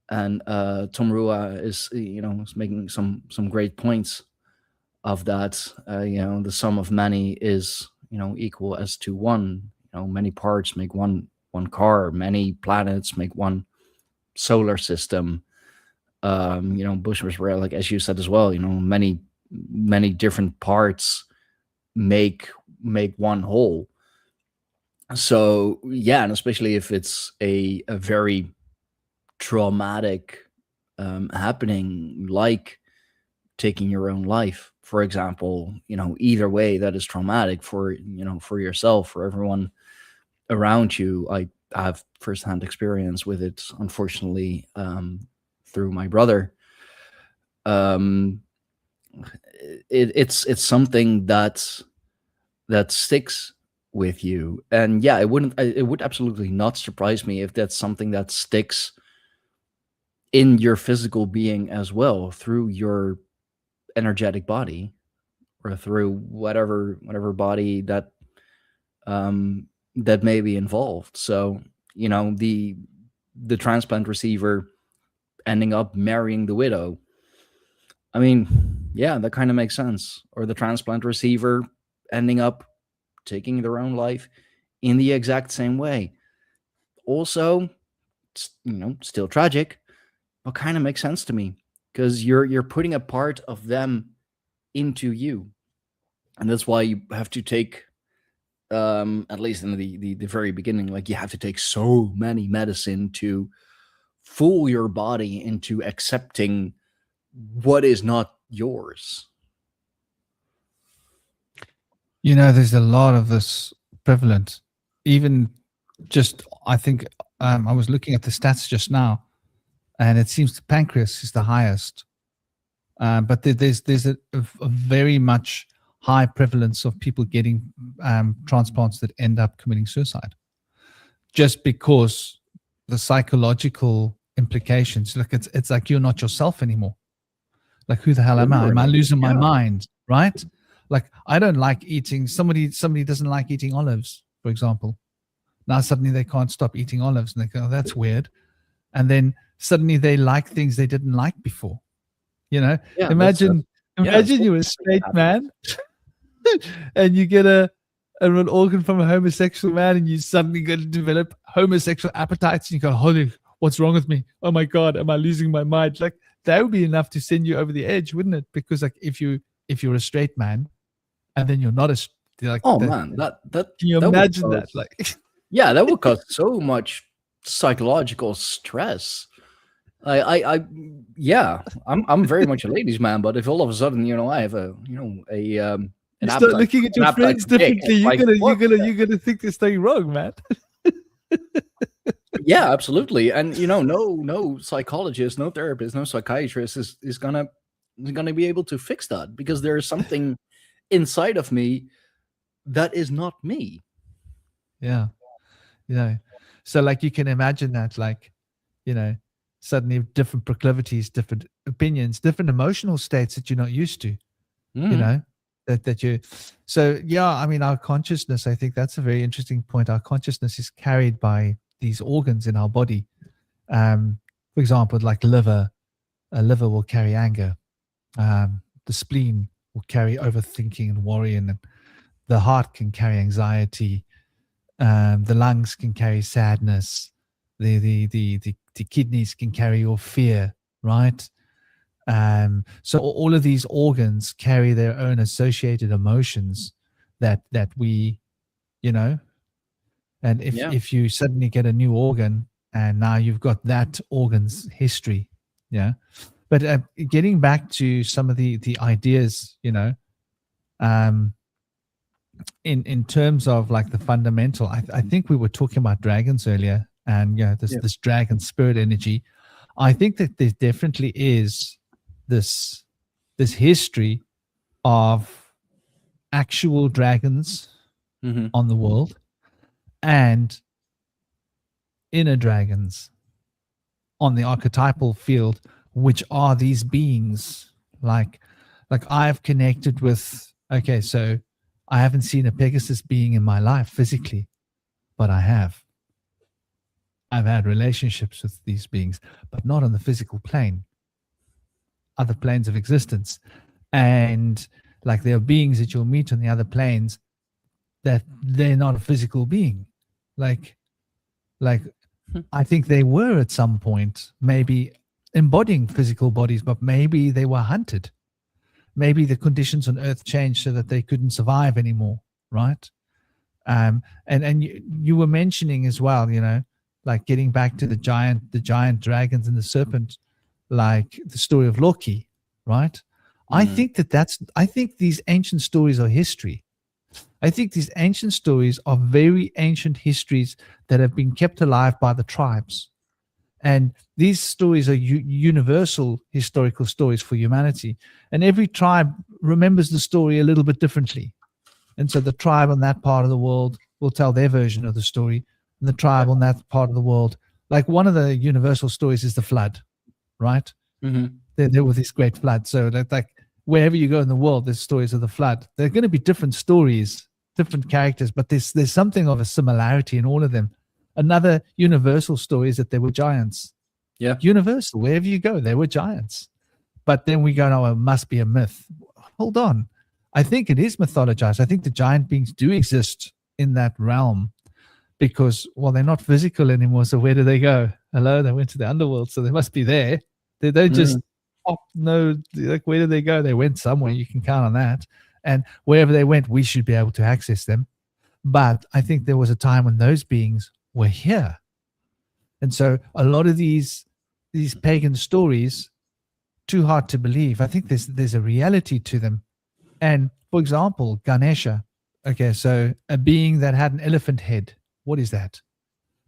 And Tom Rua is is making some great points of that. The sum of many is equal as to one. Many parts make one car, many planets make one solar system. Bushmills were, like, as you said as well, many different parts make one whole. So yeah, and especially if it's a very traumatic happening, like taking your own life, for example, either way, that is traumatic for for yourself, for everyone around you. I have firsthand experience with it, unfortunately, through my brother. It's something that sticks with you. And yeah, it would absolutely not surprise me if that's something that sticks in your physical being as well, through your energetic body, or through whatever body that that may be involved. So the transplant receiver ending up marrying the widow, I mean, yeah, that kind of makes sense. Or the transplant receiver ending up taking their own life in the exact same way. Also, still tragic, but kind of makes sense to me, because you're putting a part of them into you. And that's why you have to take, at least in the very beginning, like, you have to take so many medicine to fool your body into accepting what is not yours.
There's a lot of this prevalent. Even just, I think, I was looking at the stats just now, and it seems the pancreas is the highest. But there's a very much high prevalence of people getting transplants that end up committing suicide, just because the psychological implications. Like, it's like you're not yourself anymore. Like, who the hell am I? Am I losing my mind? Right? Like, I don't like eating. Somebody doesn't like eating olives, for example. Now suddenly they can't stop eating olives, and they go, "Oh, that's weird." And then suddenly they like things they didn't like before.
Yeah,
imagine you're a straight man and you get an organ from a homosexual man, and you suddenly going to develop homosexual appetites, and you go, holy, what's wrong with me? Oh my God, am I losing my mind? Like, that would be enough to send you over the edge, wouldn't it? Because like if you're a straight man and then you're not
Oh man, that
can you
that would
imagine that?
cause,
Like,
yeah, that would cause so much psychological stress. Yeah, I'm very much a ladies' man, but if all of a sudden, I have an
you start looking at your friends
for dick,
differently.
it's like, what?
You're gonna think there's something wrong, man.
Yeah, absolutely. And no psychologist, no therapist, no psychiatrist is gonna be able to fix that, because there is something inside of me that is not me.
Yeah. So like you can imagine that, like, suddenly different proclivities, different opinions, different emotional states that you're not used to, that you. So yeah, I mean, our consciousness, I think that's a very interesting point. Our consciousness is carried by these organs in our body. For example, like a liver will carry anger. The spleen will carry overthinking and worrying, and the heart can carry anxiety. The lungs can carry sadness. The kidneys can carry your fear, right? So all of these organs carry their own associated emotions that we, and if you suddenly get a new organ, and now you've got that organ's history, but getting back to some of the ideas, in terms of like the fundamental, I think we were talking about dragons earlier, and this dragon spirit energy. I think that there definitely is this history of actual dragons on the world, and inner dragons on the archetypal field, which are these beings like I've connected with. Okay, so I haven't seen a Pegasus being in my life physically, but I've had relationships with these beings, but not on the physical plane, other planes of existence. And like there are beings that you'll meet on the other planes that they're not a physical being. Like I think they were at some point maybe embodying physical bodies, but maybe they were hunted. Maybe the conditions on Earth changed so that they couldn't survive anymore, right? And you were mentioning as well, like getting back to the giant dragons and the serpent, like the story of Loki, right? I think I think these ancient stories are history. I think these ancient stories are very ancient histories that have been kept alive by the tribes. And these stories are universal historical stories for humanity. And every tribe remembers the story a little bit differently. And so the tribe on that part of the world will tell their version of the story. And the tribe on that part of the world, like one of the universal stories is the flood, right? There were these great floods. So that, like, wherever you go in the world, there's stories of the flood. There are going to be different stories, different characters, but there's something of a similarity in all of them. Another universal story is that there were giants.
Yeah.
Universal, wherever you go, there were giants. But then we go, no, it must be a myth. Hold on. I think it is mythologized. I think the giant beings do exist in that realm because, well, they're not physical anymore. So where do they go? Hello, they went to the underworld. So they must be there. They don't just no, like, where did they go? They went somewhere. You can count on that. And wherever they went, we should be able to access them. But I think there was a time when those beings were here. And so a lot of these pagan stories, too hard to believe. I think there's a reality to them. And for example, Ganesha. Okay, so a being that had an elephant head. What is that?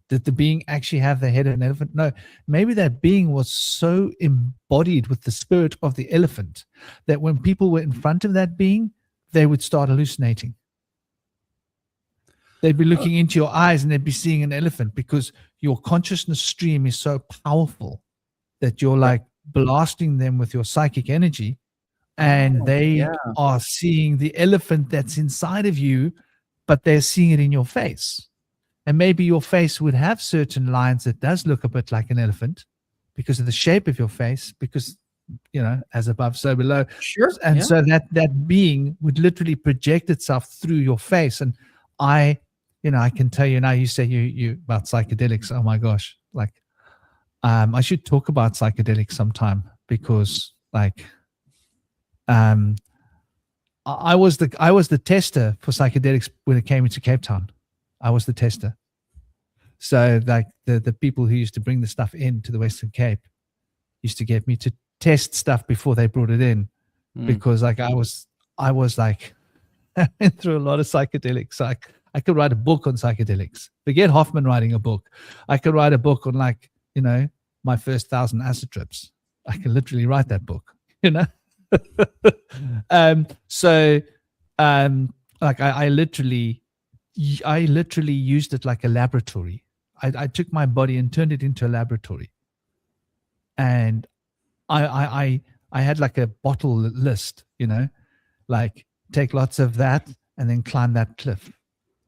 Did the being actually have the head of an elephant? No, maybe that being was so embodied with the spirit of the elephant that when people were in front of that being, they would start hallucinating. They'd be looking into your eyes and they'd be seeing an elephant because your consciousness stream is so powerful that you're like blasting them with your psychic energy, and they are seeing the elephant that's inside of you, but they're seeing it in your face. And maybe your face would have certain lines that does look a bit like an elephant because of the shape of your face, because as above, so below.
Sure.
And
Yeah.
so that being would literally project itself through your face. And I can tell you now, you say you about psychedelics. Oh my gosh. Like, I should talk about psychedelics sometime, because like, I was the tester for psychedelics when it came into Cape Town. I was the tester. So like the people who used to bring the stuff into the Western Cape used to get me to test stuff before they brought it in, because like I was like, I went through a lot of psychedelics. Like, I could write a book on psychedelics. Forget Hoffman writing a book. I could write a book on, like, my first 1,000 acid trips. I can literally write that book, so like I literally used it like a laboratory. I took my body and turned it into a laboratory. And I had like a bottle list, like take lots of that and then climb that cliff,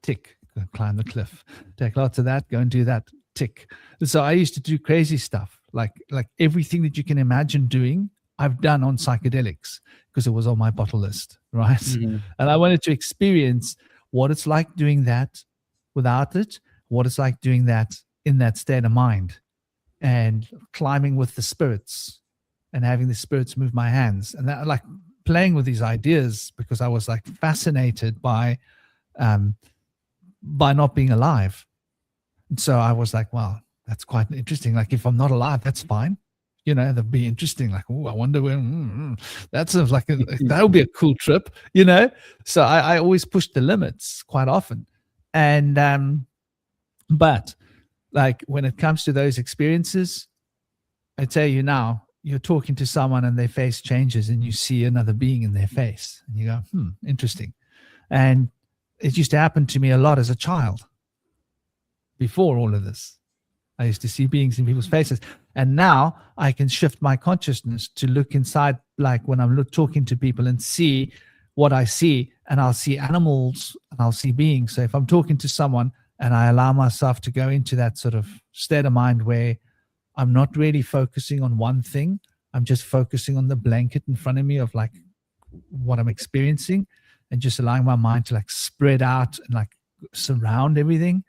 tick, go climb the cliff, take lots of that, go and do that, tick. So I used to do crazy stuff, like everything that you can imagine doing, I've done on psychedelics, because it was on my bottle list, right?
Mhm.
And I wanted to experience what it's like doing that without it, what it's like doing that in that state of mind, and climbing with the spirits and having the spirits move my hands, and that, like, playing with these ideas, because I was like fascinated by not being alive. And so I was like, wow, that's quite interesting. Like, if I'm not alive, that's fine. That'd be interesting. Like, oh, I wonder when. That sounds like that would be a cool trip. So I always push the limits quite often, and but like when it comes to those experiences, I tell you now, you're talking to someone and their face changes, and you see another being in their face, and you go, interesting. And it used to happen to me a lot as a child. Before all of this, I used to see beings in people's faces. And now I can shift my consciousness to look inside, like when I'm talking to people, and see what I see. And I'll see animals and I'll see beings. So if I'm talking to someone and I allow myself to go into that sort of state of mind where I'm not really focusing on one thing, I'm just focusing on the blanket in front of me of like what I'm experiencing, and just allowing my mind to like spread out and like surround everything,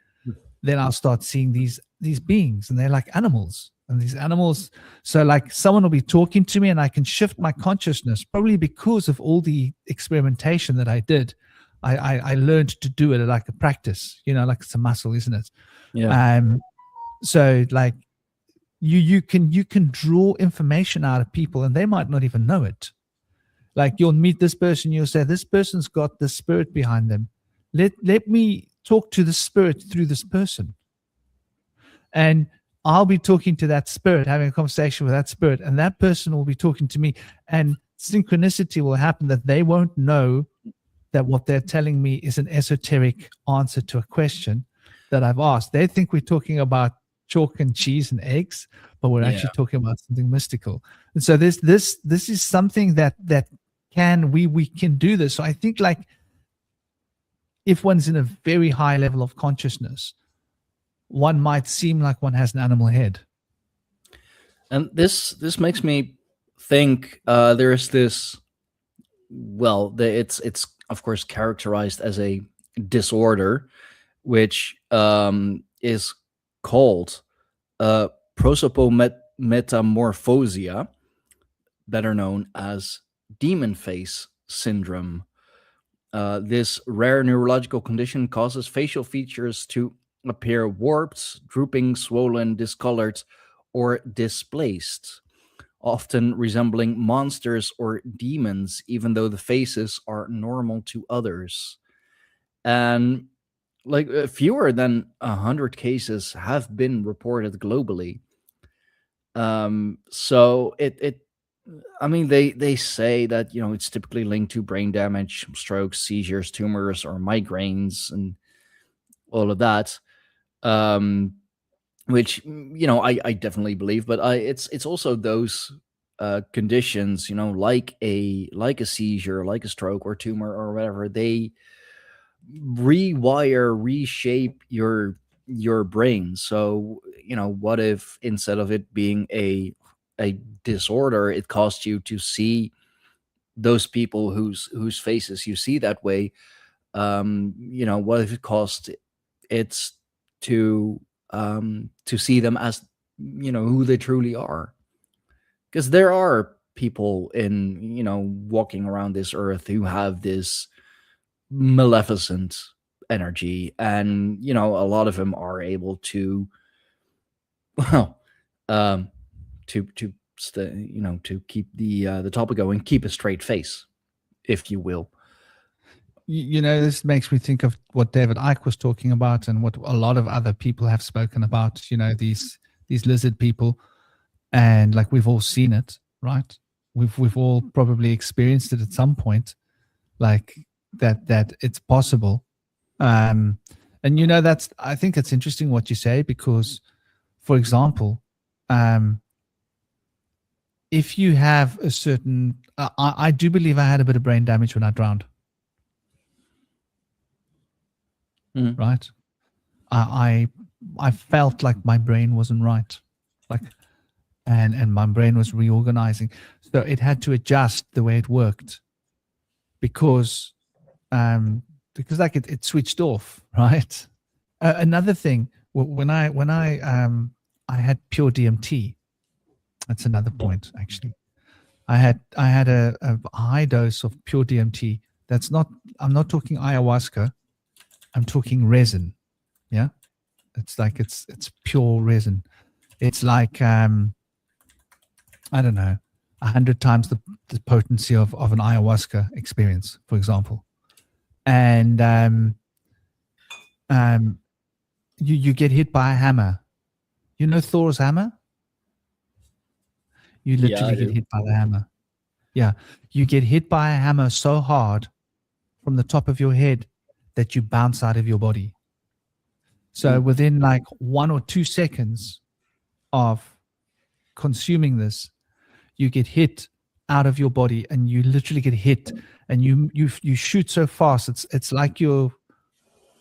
then I'll start seeing these beings, and they're like animals. And these animals, so like someone will be talking to me and I can shift my consciousness, probably because of all the experimentation that I did. I learned to do it like a practice, like it's a muscle, isn't it?
Yeah.
So like you can draw information out of people, and they might not even know it. Like, you'll meet this person, you'll say, this person's got the spirit behind them. Let me talk to the spirit through this person. And I'll be talking to that spirit, having a conversation with that spirit, and that person will be talking to me. And synchronicity will happen that they won't know that what they're telling me is an esoteric answer to a question that I've asked. They think we're talking about chalk and cheese and eggs, but we're actually talking about something mystical. And so this is something that we can do this. So I think, like, if one's in a very high level of consciousness, one might seem like one has an animal head.
And this makes me think there's this, well, it's of course characterized as a disorder, which is called prosopometamorphosia, better known as demon face syndrome. This rare neurological condition causes facial features to appear warped, drooping, swollen, discolored, or displaced, often resembling monsters or demons, even though the faces are normal to others. And like fewer than 100 cases have been reported globally. So I mean, they say that, it's typically linked to brain damage, strokes, seizures, tumors, or migraines, and all of that. Which, I definitely believe, but it's also those conditions, like a seizure, like a stroke or tumor or whatever. They reshape your brain. So, what if instead of it being a a disorder, it caused you to see those people whose faces you see that way. What if it caused it's to see them as who they truly are? Because there are people in walking around this earth who have this maleficent energy, and a lot of them are able to well to keep the topic going, keep a straight face, if you will.
This makes me think of what David Icke was talking about, and what a lot of other people have spoken about. These lizard people, and like we've all seen it, right? We've all probably experienced it at some point, like that it's possible. And that's, I think it's interesting what you say, because, for example, if you have a certain, I do believe I had a bit of brain damage when I drowned. Right? I felt like my brain wasn't right, like, and my brain was reorganizing, so it had to adjust the way it worked, because like it switched off, right? Another thing, when I had pure DMT. That's another point, actually. I had a high dose of pure DMT. I'm not talking ayahuasca. I'm talking resin. Yeah, it's like it's pure resin. It's like I don't know, 100 times the potency of an ayahuasca experience, for example. And you get hit by a hammer. Thor's hammer? You literally get hit by the hammer. Yeah. You get hit by a hammer so hard from the top of your head that you bounce out of your body. So within like 1 or 2 seconds of consuming this, you get hit out of your body, and you literally get hit, and you shoot so fast. It's like you're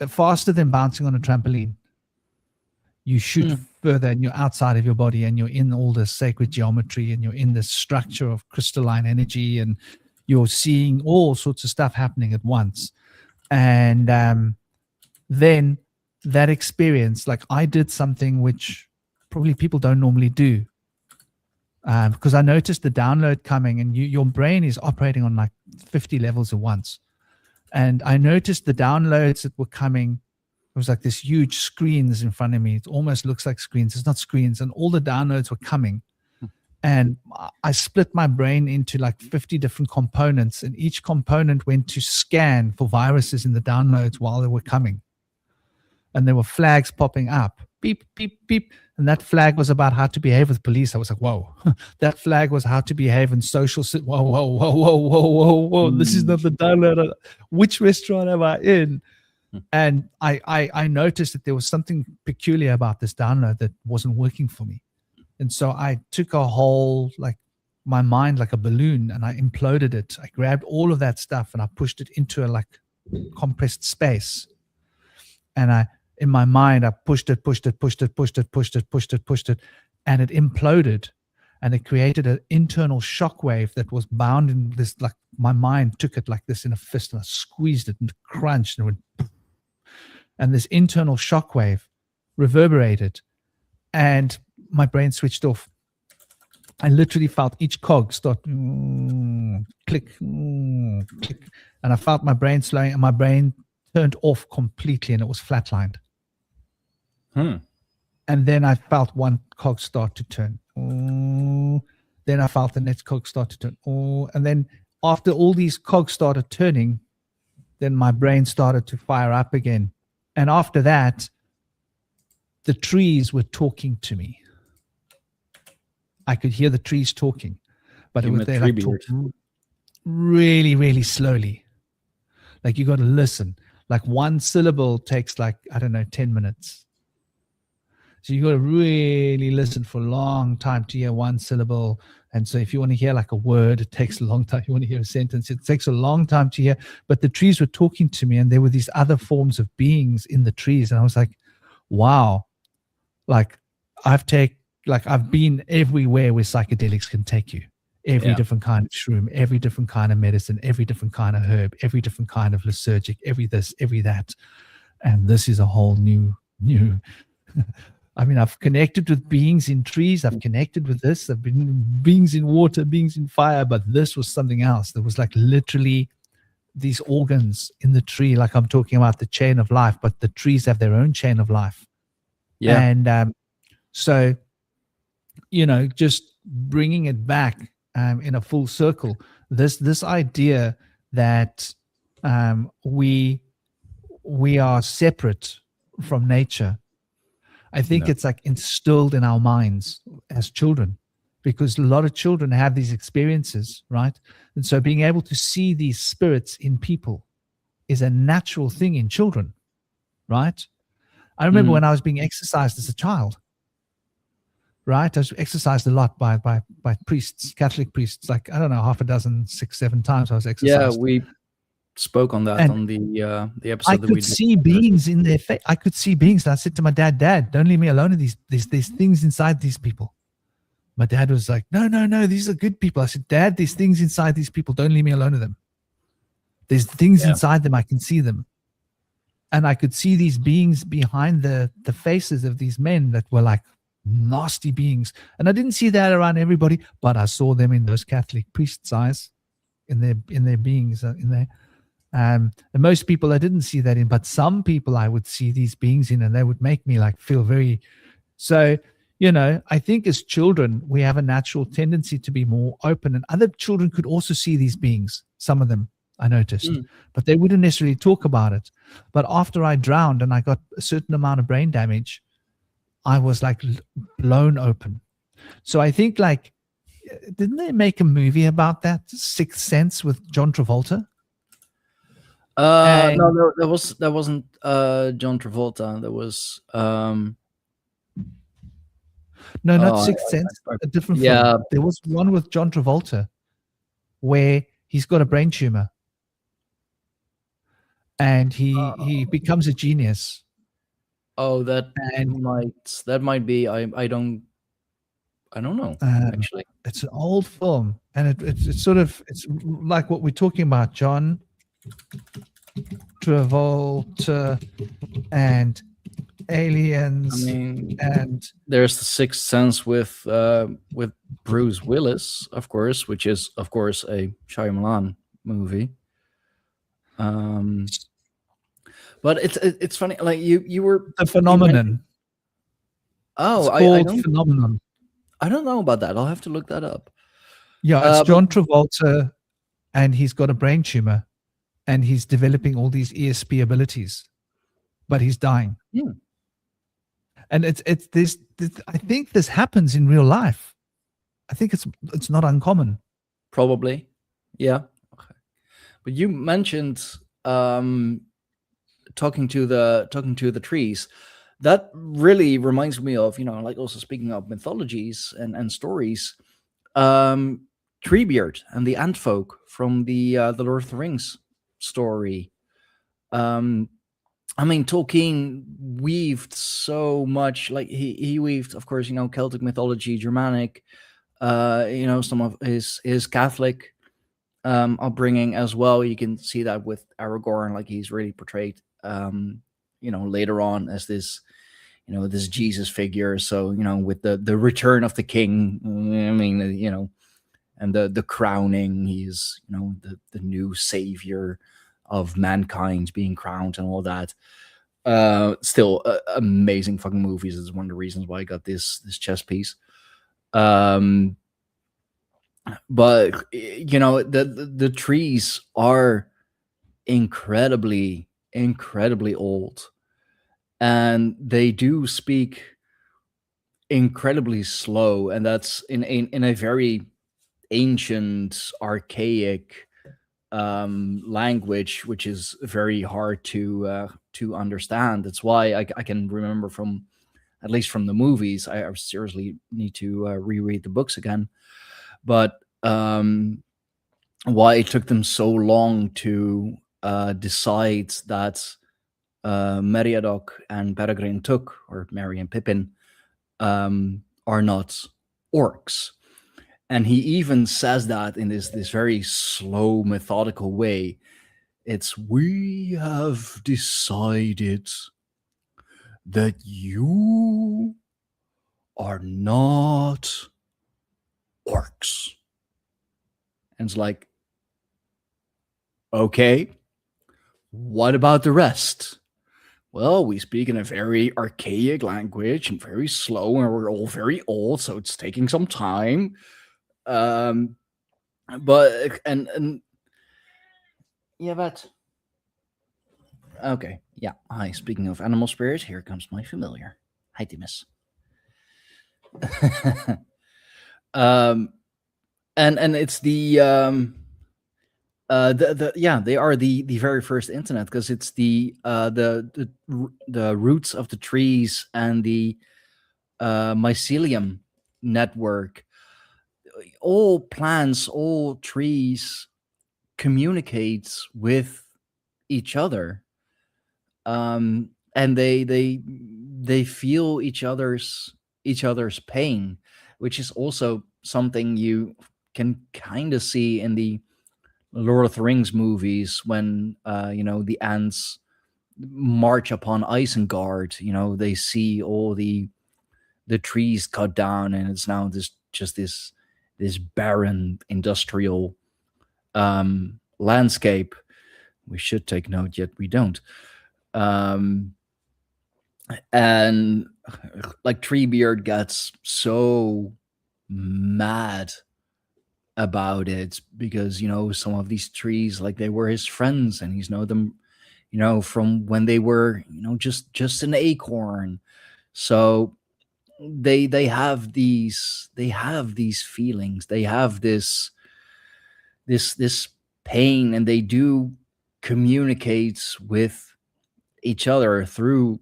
faster than bouncing on a trampoline. You shoot further, and you're outside of your body, and you're in all this sacred geometry, and you're in this structure of crystalline energy, and you're seeing all sorts of stuff happening at once. And then that experience, like, I did something which probably people don't normally do, because I noticed the download coming, and your brain is operating on like 50 levels at once. And I noticed the downloads that were coming. It was like this huge screens in front of me. It almost looks like screens. It's not screens. And all the downloads were coming. And I split my brain into like 50 different components. And each component went to scan for viruses in the downloads while they were coming. And there were flags popping up. Beep, beep, beep. And that flag was about how to behave with police. I was like, whoa. That flag was how to behave in social. Whoa, whoa, whoa, whoa, whoa, whoa, whoa. This is not the download. Which restaurant am I in? And I noticed that there was something peculiar about this download that wasn't working for me. And so I took a whole, like, my mind like a balloon, and I imploded it. I grabbed all of that stuff and I pushed it into a like compressed space. And in my mind, I pushed it, and it imploded. And it created an internal shockwave that was bound in this, like, my mind took it like this in a fist, and I squeezed it and crunched, and it went, and this internal shockwave reverberated, and my brain switched off. I literally felt each cog start click, click, and I felt my brain slowing, and my brain turned off completely, and it was flatlined. And then I felt one cog start to turn. Then I felt the next cog start to turn. And then after all these cogs started turning, then my brain started to fire up again. And after that, the trees were talking to me. I could hear the trees talking, but it was they like talking really, really slowly. Like, you got to listen. Like, one syllable takes like, I don't know, 10 minutes. So you got to really listen for a long time to hear one syllable. And so if you want to hear like a word, it takes a long time. If you want to hear a sentence, it takes a long time to hear. But the trees were talking to me, and there were these other forms of beings in the trees. And I was like, wow, like, like I've been everywhere where psychedelics can take you. Every
Yeah.
different kind of shroom, every different kind of medicine, every different kind of herb, every different kind of lysergic, every this, every that. And this is a whole new. I mean, I've connected with beings in trees. I've connected with this. I've been beings in water, beings in fire, but this was something else. There was like literally these organs in the tree, like I'm talking about the chain of life, but the trees have their own chain of life.
Yeah.
And so, just bringing it back in a full circle, this idea that we are separate from nature, I think
No.
it's like instilled in our minds as children, because a lot of children have these experiences, right? And so being able to see these spirits in people is a natural thing in children, right? I remember when I was being exercised as a child, right? I was exercised a lot by priests, Catholic priests, like, I don't know, half a dozen, 6, 7 times I was exercised.
Yeah, we spoke on that
And
on the episode
I
that we
could
did.
see beings in their face. I could see beings. And I said to my dad, don't leave me alone in these things inside these people. My dad was like, no, these are good people. I said, Dad, there's things inside these people. Don't leave me alone with them. There's things inside them. I can see them. And I could see these beings behind the faces of these men that were like nasty beings. And I didn't see that around everybody, but I saw them in those Catholic priests' eyes, in their beings, in there. And most people I didn't see that in, but some people I would see these beings in, and they would make me like feel very. So, I think as children, we have a natural tendency to be more open, and other children could also see these beings, some of them I noticed, but they wouldn't necessarily talk about it. But after I drowned and I got a certain amount of brain damage, I was like blown open. So I think, like, didn't they make a movie about that, Sixth Sense, with John Travolta?
No, that wasn't John Travolta. That was
no, not Sixth Sense, a different film. There was one with John Travolta where he's got a brain tumor and he becomes a genius.
Oh, that might be. I don't know, actually.
It's an old film, and it's sort of, it's like what we're talking about, John Travolta and aliens.
I mean,
and
there's the Sixth Sense with Bruce Willis, of course, which is of course a Shyamalan movie. But it's funny, like you were
The Phenomenon.
Oh,
I don't Phenomenon.
I don't know about that. I'll have to look that up.
Yeah, it's John Travolta, and he's got a brain tumor, and he's developing all these ESP abilities, but he's dying.
Yeah.
And it's this. I think this happens in real life. I think it's not uncommon.
Probably, yeah. Okay. But you mentioned talking to the trees. That really reminds me of, like, also speaking of mythologies and stories, Treebeard and the Ant Folk from the Lord of the Rings story. I mean, Tolkien weaved so much, like he weaved, of course, Celtic mythology, Germanic, some of his Catholic upbringing as well. You can see that with Aragorn, like he's really portrayed, later on as this, this Jesus figure. So, with the return of the king, I mean, and the crowning, he's, the new savior of mankind being crowned and all that. Still amazing fucking movies. This is one of the reasons why I got this chess piece. But the trees are incredibly old, and they do speak incredibly slow, and that's in a very ancient, archaic language, which is very hard to understand. That's why I can remember, from at least from the movies, I seriously need to reread the books again. But why it took them so long to decide that Meriadoc and Peregrine took, or Merry and Pippin, are not orcs. And he even says that in this very slow, methodical way. It's, we have decided that you are not orcs. And it's like, okay, what about the rest? Well, we speak in a very archaic language and very slow, and we're all very old, so it's taking some time. But yeah, but okay, yeah. Hi, speaking of animal spirits, here comes my familiar. Hi, Timus. And it's the yeah, they are the very first internet, because it's the roots of the trees and the mycelium network. All plants, all trees communicates with each other, and they feel each other's pain, which is also something you can kind of see in the Lord of the Rings movies, when the ants march upon Isengard. They see all the trees cut down, and it's now this barren industrial landscape. We should take note, yet we don't. And like Treebeard gets so mad about it, because some of these trees, like, they were his friends, and he's known them from when they were just an acorn. So they have these feelings, they have this pain, and they do communicate with each other through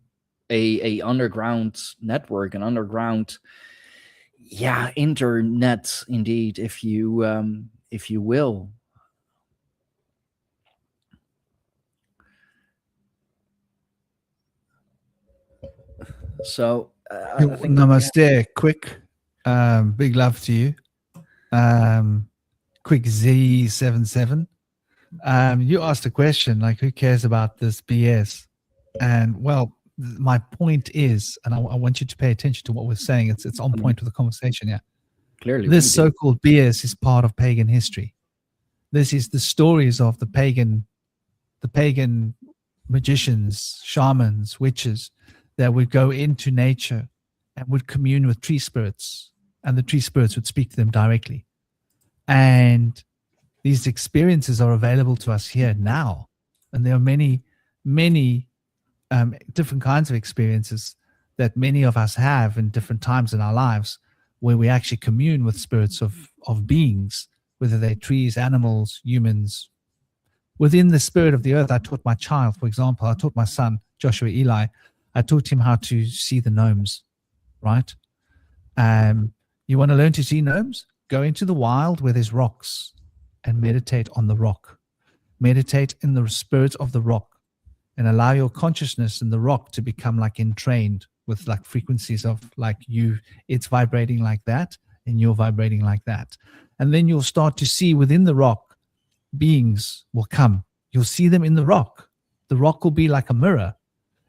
a underground network, an underground internet, indeed, if you will. So I think,
namaste, quick, big love to you, quick Z77. You asked a question like, who cares about this BS? And well, my point is, and I want you to pay attention to what we're saying. It's on point with the conversation. Yeah,
clearly,
this so-called BS is part of pagan history. This is the stories of the pagan magicians, shamans, witches that would go into nature and would commune with tree spirits, and the tree spirits would speak to them directly. And these experiences are available to us here now, and there are many different kinds of experiences that many of us have in different times in our lives, where we actually commune with spirits of beings, whether they're trees, animals, humans. Within the spirit of the earth, I taught my child, for example, I taught my son, Joshua Eli, I taught him how to see the gnomes, right? You want to learn to see gnomes? Go into the wild where there's rocks and meditate on the rock. Meditate in the spirit of the rock, and allow your consciousness in the rock to become like entrained with like frequencies of like it's vibrating like that, and you're vibrating like that. And then you'll start to see within the rock, beings will come. You'll see them in the rock. The rock will be like a mirror.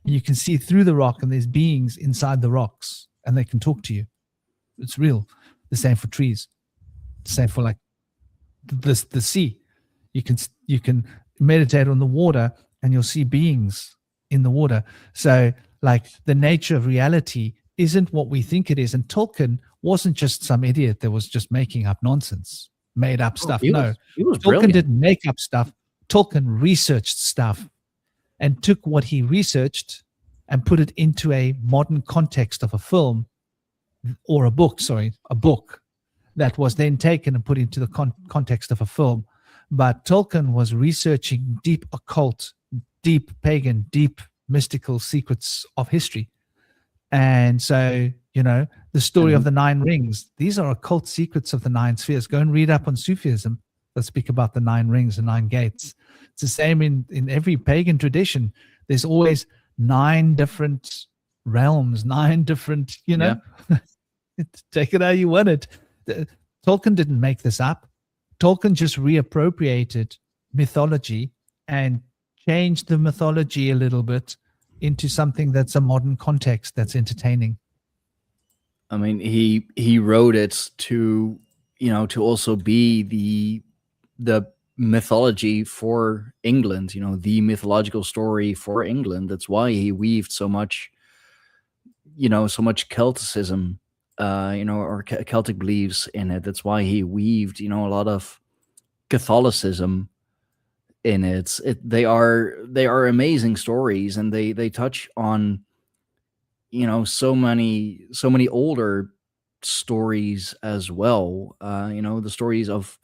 You can see through the rock, and there's beings inside the rocks, and they can talk to you. It's real. The same for trees. The same for like the sea. You can meditate on the water, and you'll see beings in the water. So like the nature of reality isn't what we think it is. And Tolkien wasn't just some idiot that was just making up nonsense, made up stuff.
He was
Tolkien
brilliant.
didn't make up stuff. Tolkien researched stuff and took what he researched and put it into a modern context of a film or a book that was then taken and put into the context of a film. But Tolkien was researching deep occult, deep pagan, deep mystical secrets of history. And so, the story of the 9 rings, these are occult secrets of the 9 spheres. Go and read up on Sufism that speak about the 9 rings and 9 gates. It's the same in every pagan tradition. There's always 9 different realms, 9 different,
Yeah.
Take it how you want it. Tolkien didn't make this up. Tolkien just reappropriated mythology and changed the mythology a little bit into something that's a modern context that's entertaining.
I mean, he wrote it to, to also be the mythology for England, the mythological story for England. That's why he weaved so much, so much Celticism, or Celtic beliefs in it. That's why he weaved, a lot of Catholicism in it. They are amazing stories, and they touch on, so many older stories as well. The stories of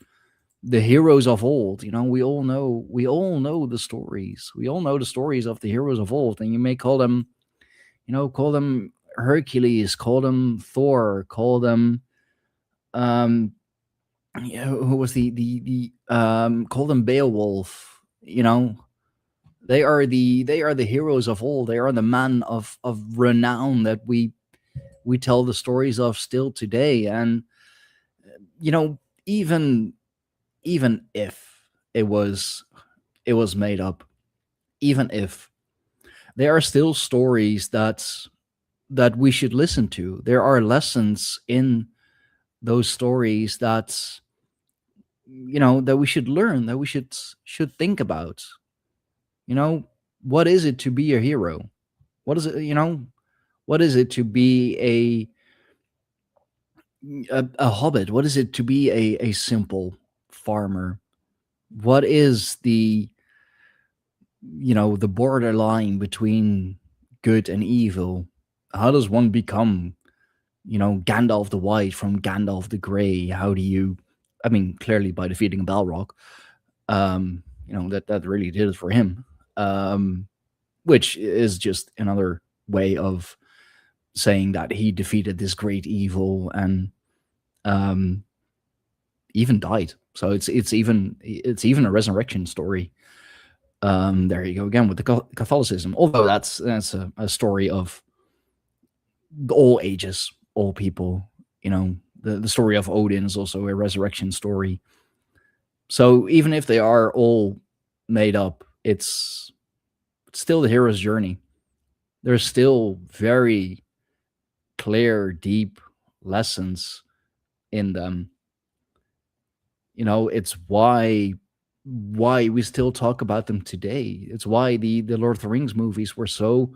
the heroes of old. We all know the stories. We all know the stories of the heroes of old, and you may call them, call them Hercules, call them Thor, call them, who was the call them Beowulf. They are the heroes of old. They are the men of renown that we tell the stories of still today. And even if it was made up, even if, there are still stories that we should listen to. There are lessons in those stories that that we should learn, that we should think about. What is it to be a hero? What is it, what is it to be a hobbit? What is it to be a simple farmer? What is the borderline between good and evil? How does one become, Gandalf the White from Gandalf the Grey? How do you, I mean, clearly by defeating Balrog. That really did it for him. Which is just another way of saying that he defeated this great evil and even died. So it's even a resurrection story. There you go again with the Catholicism. Although that's a story of all ages, all people. The story of Odin is also a resurrection story. So even if they are all made up, it's still the hero's journey. There's still very clear, deep lessons in them. It's why we still talk about them today. It's why the Lord of the Rings movies were so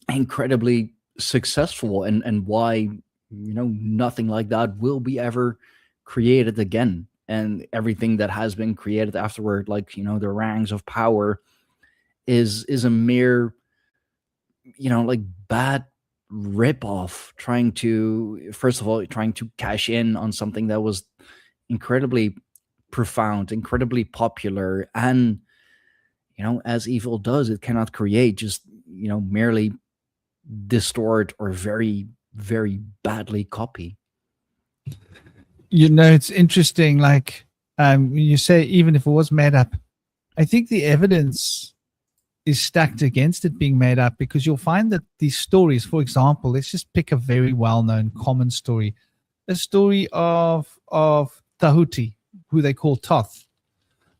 incredibly successful, and why nothing like that will be ever created again. And everything that has been created afterward, like the Rings of Power, is a mere like bad ripoff, trying to cash in on something that was incredibly profound, incredibly popular. And as evil does, it cannot create, just merely distort or very, very badly copy.
It's interesting, like you say, even if it was made up, I think the evidence is stacked against it being made up, because you'll find that these stories, for example, let's just pick a very well-known common story, a story of Tahuti, who they call Thoth.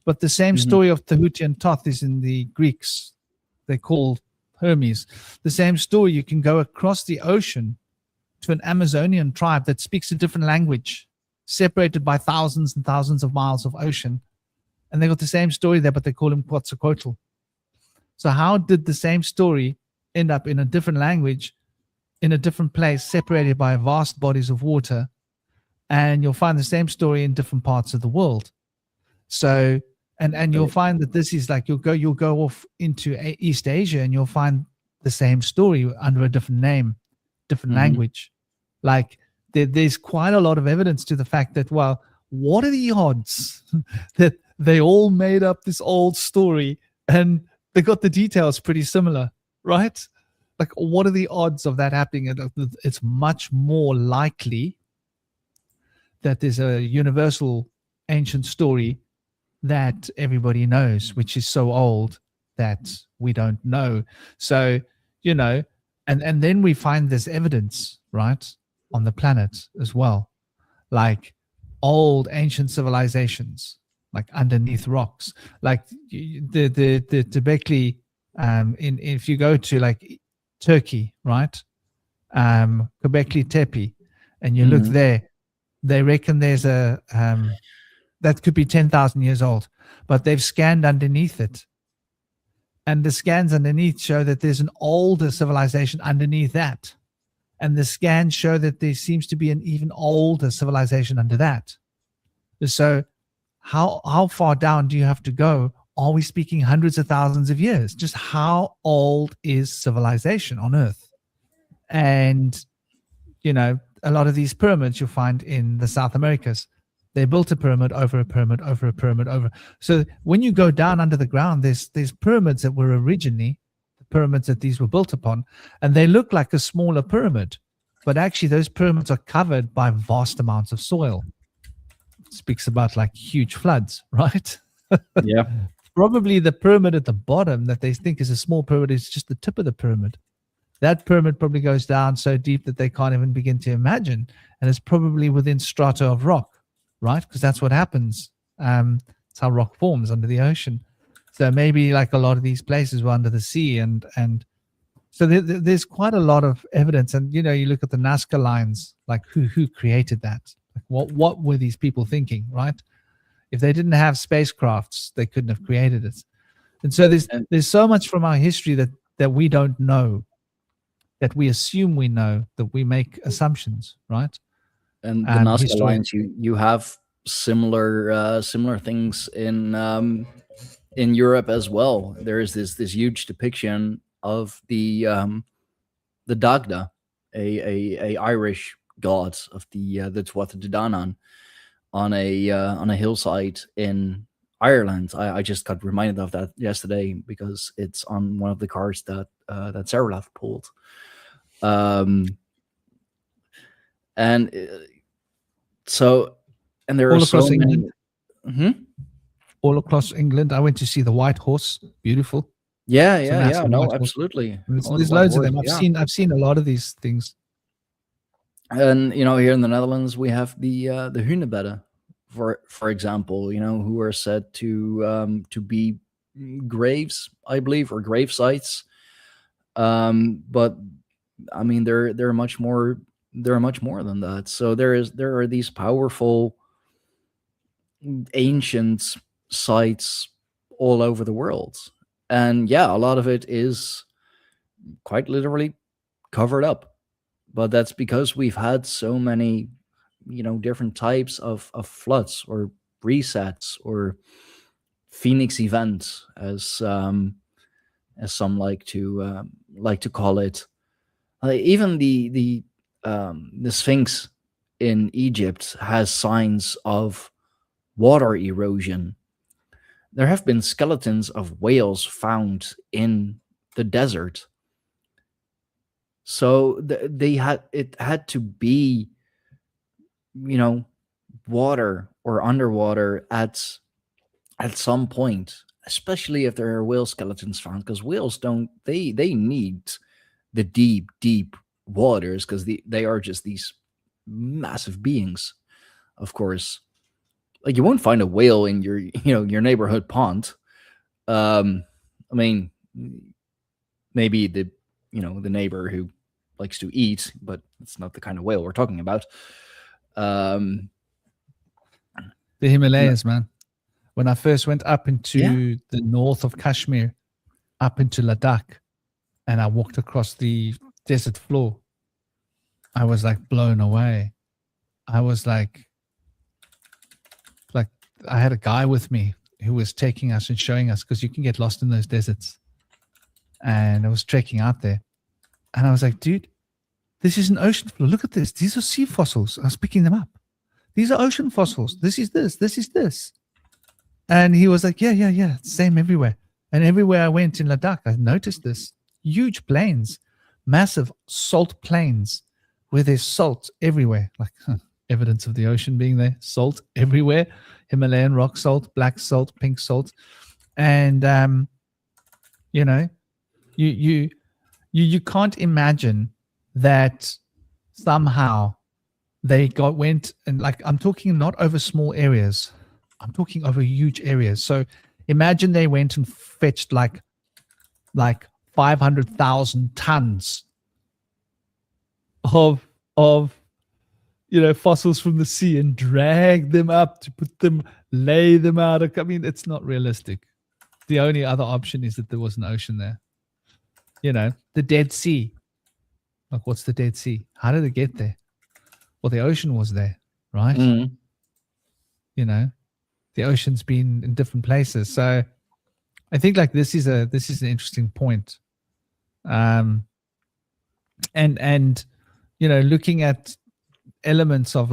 But the same story of Tahuti and Thoth is in the Greeks. They call Hermes. The same story, you can go across the ocean to an Amazonian tribe that speaks a different language, separated by thousands and thousands of miles of ocean. And they got the same story there, but they call him Quetzalcoatl. So how did the same story end up in a different language, in a different place, separated by vast bodies of water? And you'll find the same story in different parts of the world. So, and you'll find that this is like, you'll go off into East Asia, and you'll find the same story under a different name, different language. Like there's quite a lot of evidence to the fact that, well, what are the odds that they all made up this old story and they got the details pretty similar, right? Like, what are the odds of that happening? It's much more likely that there's a universal ancient story that everybody knows, which is so old that we don't know. So, and then we find this evidence, right? on the planet as well, like old ancient civilizations, like underneath rocks, like the Tibetli. If you go to like Turkey, right, Göbekli Tepe, and you look
Mhm.
there, they reckon there's a that could be 10,000 years old, but they've scanned underneath it, and the scans underneath show that there's an older civilization underneath that, and the scans show that there seems to be an even older civilization under that. So how far down do you have to go? Are we speaking hundreds of thousands of years? Just how old is civilization on Earth? And a lot of these pyramids you'll find in the South Americas, they built a pyramid over a pyramid over a pyramid over. So when you go down under the ground, there's pyramids that were originally the pyramids that these were built upon, and they look like a smaller pyramid, but actually those pyramids are covered by vast amounts of soil. It speaks about like huge floods, right?
Yeah.
Probably the pyramid at the bottom that they think is a small pyramid is just the tip of the pyramid. That pyramid probably goes down so deep that they can't even begin to imagine, and it's probably within strata of rock, right? Because that's what happens. It's how rock forms under the ocean. So maybe like a lot of these places were under the sea, and so there's quite a lot of evidence. And you look at the Nazca lines, like who created that? Like what were these people thinking, right? If they didn't have spacecrafts, they couldn't have created it. And so there's so much from our history that we don't know, that we assume we know, that we make assumptions, right?
And the Nazca lines, you have similar things in Europe as well. There is this huge depiction of the Dagda, a Irish god of the Tuatha De Danann, on a hillside in Ireland. I just got reminded of that yesterday because it's on one of the cards that Sarah pulled. And there
all
are
across
so
England.
many.
All across England, I went to see the White Horse. Beautiful.
Yeah,
It's a
yeah,
massive
no,
white horse.
absolutely.
There's loads of them. I've seen a lot of these things.
And here in the Netherlands, we have the Hunebedden, for example, who are said to be graves, I believe, or grave sites. But I mean, they're much more. They're much more than that. So there are these powerful ancient sites all over the world, and yeah, a lot of it is quite literally covered up. But that's because we've had so many, different types of floods or resets or phoenix events, as some like to call it. Even the Sphinx in Egypt has signs of water erosion. There have been skeletons of whales found in the desert. So it had to be, water or underwater at some point, especially if there are whale skeletons found, because whales they need the deep waters, because they are just these massive beings, of course. Like, you won't find a whale in your neighborhood pond. I mean, maybe the neighbor who likes to eat, but it's not the kind of whale we're talking about.
The Himalayas, man. When I first went up into the north of Kashmir, up into Ladakh, and I walked across the desert floor, I was like blown away. I was like I had a guy with me who was taking us and showing us, because you can get lost in those deserts. And I was trekking out there. And I was like, dude, this is an ocean floor. Look at this. These are sea fossils. I was picking them up. These are ocean fossils. This is this. This is this. And he was like, yeah. Same everywhere. And everywhere I went in Ladakh, I noticed this. Huge plains, massive salt plains where there's salt everywhere. Like evidence of the ocean being there. Salt everywhere. Himalayan rock salt, black salt, pink salt. And, you can't imagine that somehow they went and, like, I'm talking not over small areas, I'm talking over huge areas. So imagine they went and fetched like 500,000 tons of fossils from the sea and drag them up to lay them out. I mean, it's not realistic. The only other option is that there was an ocean there. The Dead Sea. Like, what's the Dead Sea? How did it get there? Well, the ocean was there, right? The ocean's been in different places. So I think, like, this is an interesting point. And looking at elements of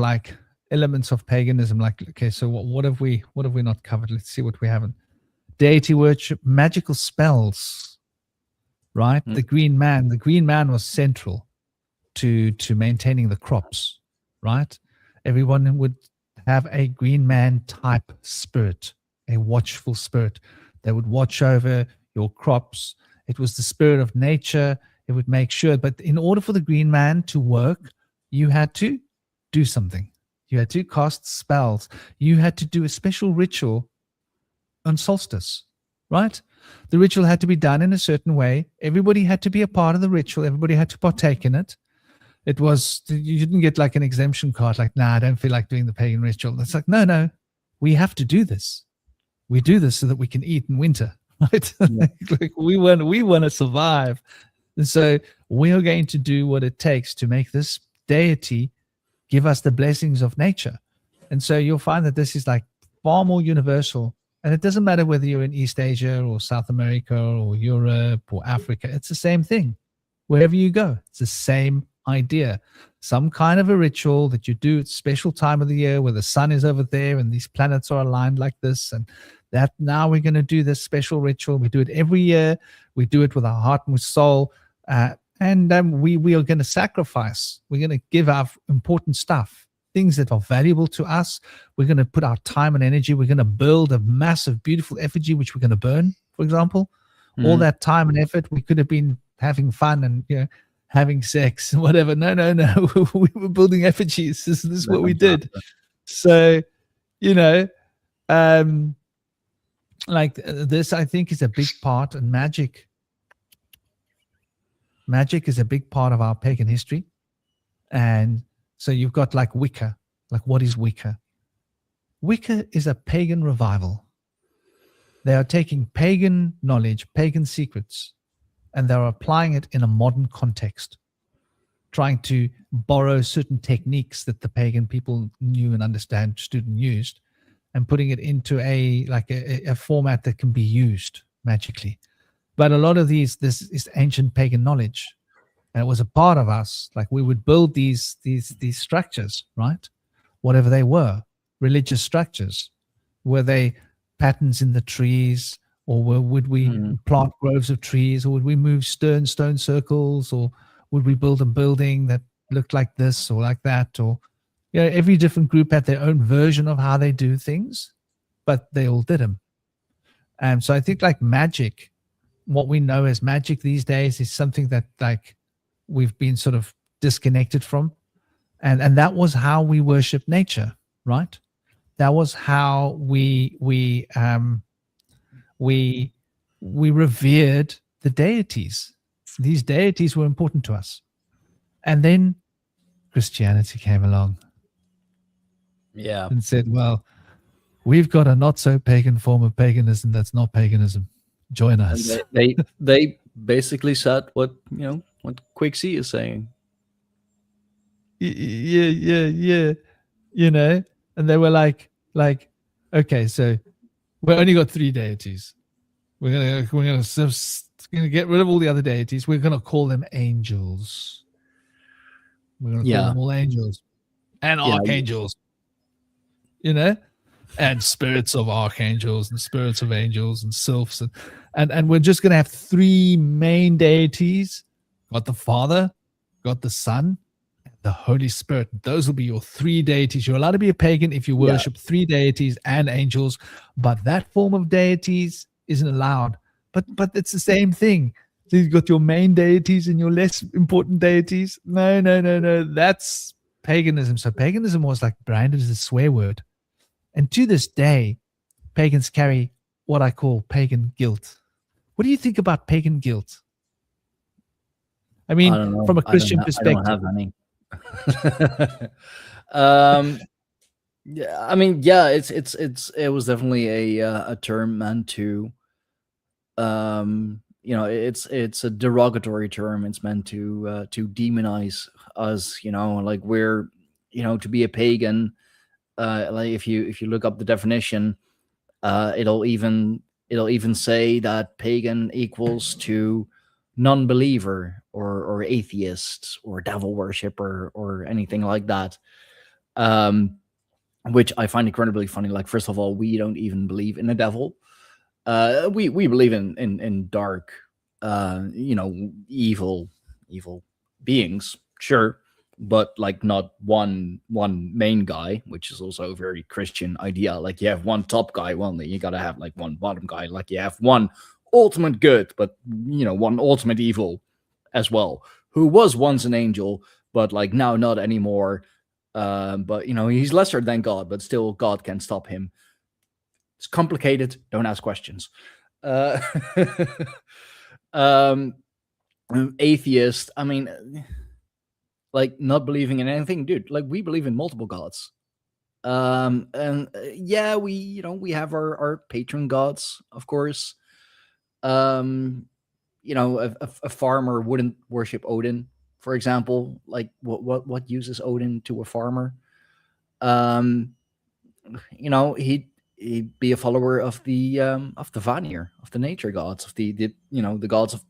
paganism, like, okay, so what have we not covered? Let's see what we haven't. Deity worship, magical spells, right? The green man was central to maintaining the crops, right? Everyone would have a green man type spirit, a watchful spirit. They would watch over your crops. It was the spirit of nature. It would make sure, but in order for the green man to work, you had to do something. You had to cast spells. You had to do a special ritual on solstice, right? The ritual had to be done in a certain way. Everybody had to be a part of the ritual. Everybody had to partake in it. It was, you didn't get like an exemption card, like, nah, I don't feel like doing the pagan ritual. It's like, no, we have to do this. We do this so that we can eat in winter, right?
Yeah.
Like, we want to survive. And so we are going to do what it takes to make this deity give us the blessings of nature. And so you'll find that this is like far more universal. And it doesn't matter whether you're in East Asia or South America or Europe or Africa. It's the same thing. Wherever you go, it's the same idea. Some kind of a ritual that you do at a special time of the year where the sun is over there and these planets are aligned like this, and that now we're going to do this special ritual. We do it every year. We do it with our heart and with soul. And we are going to sacrifice. We're going to give our important stuff, things that are valuable to us. We're going to put our time and energy. We're going to build a massive, beautiful effigy, which we're going to burn, for example. All that time and effort, we could have been having fun and, having sex and whatever. No. We were building effigies. This is what we did. So, like this, I think, is a big part, and magic is a big part of our pagan history. And so you've got like Wicca. Like, what is Wicca? Wicca is a pagan revival. They are taking pagan knowledge, pagan secrets, and they're applying it in a modern context, trying to borrow certain techniques that the pagan people knew and understood and used, and putting it into a format that can be used magically. But a lot of this is ancient pagan knowledge, and it was a part of us. Like, we would build these structures, right? Whatever they were, religious structures. Were they patterns in the trees, or would we plant groves of trees, or would we move stone circles, or would we build a building that looked like this or like that? Or, every different group had their own version of how they do things, but they all did them. And so I think, like, magic, what we know as magic these days is something that, like, we've been sort of disconnected from. And that was how we worship nature, right? That was how we revered the deities. These deities were important to us. And then Christianity came along.
Yeah.
And said, well, we've got a not so pagan form of paganism that's not paganism. Join us.
And they basically said what Quick C is saying.
Yeah. And they were like, okay, so we only got 3 deities. We're gonna get rid of all the other deities. We're gonna call them angels. We're gonna call them all angels and archangels. And spirits of archangels and spirits of angels and sylphs, and we're just gonna have 3 main deities. Got the Father, got the Son, and the Holy Spirit. Those will be your 3 deities. You're allowed to be a pagan if you worship 3 deities and angels, but that form of deities isn't allowed. But it's the same thing. So you've got your main deities and your less important deities. No. That's paganism. So paganism was like branded as a swear word. And to this day, pagans carry what I call pagan guilt. What do you think about pagan guilt? I mean,
I don't know.
from a Christian
I don't
perspective.
have any. Yeah, I mean, yeah, it was definitely a term meant to, it's a derogatory term. It's meant to demonize us. Like we're, to be a pagan. Like if you look up the definition, it'll even say that pagan equals to non-believer or atheist or devil worshipper or anything like that. Which I find incredibly funny. Like, first of all, we don't even believe in a devil. We believe in dark, evil beings, sure, but like not one main guy, which is also a very Christian idea. Like you have one top guy, well, you gotta have like one bottom guy. Like you have one ultimate good, but one ultimate evil as well, who was once an angel, but like now not anymore. But he's lesser than God, but still God can stop him. It's complicated. Don't ask questions. Uh, um, atheist. I mean, like not believing in anything, dude. Like we believe in multiple gods. And yeah, we have our patron gods, of course. A farmer wouldn't worship Odin, for example. Like what uses Odin to a farmer? Um, he'd be a follower of the Vanir, of the nature gods, of the gods of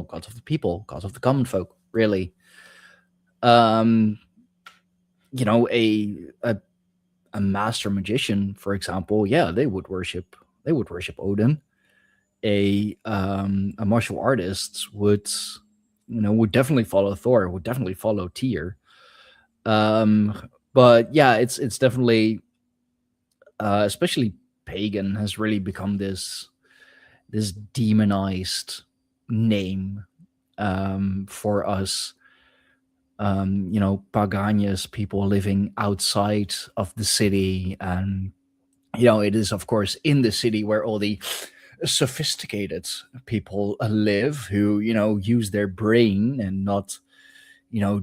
gods of the people, gods of the common folk, really. Um, a master magician, for example, yeah, they would worship Odin. A martial artist would definitely follow Thor, would definitely follow Tyr. But yeah, it's definitely especially pagan has really become this demonized name for us. Paganias, people living outside of the city, and it is of course in the city where all the sophisticated people live, who use their brain and not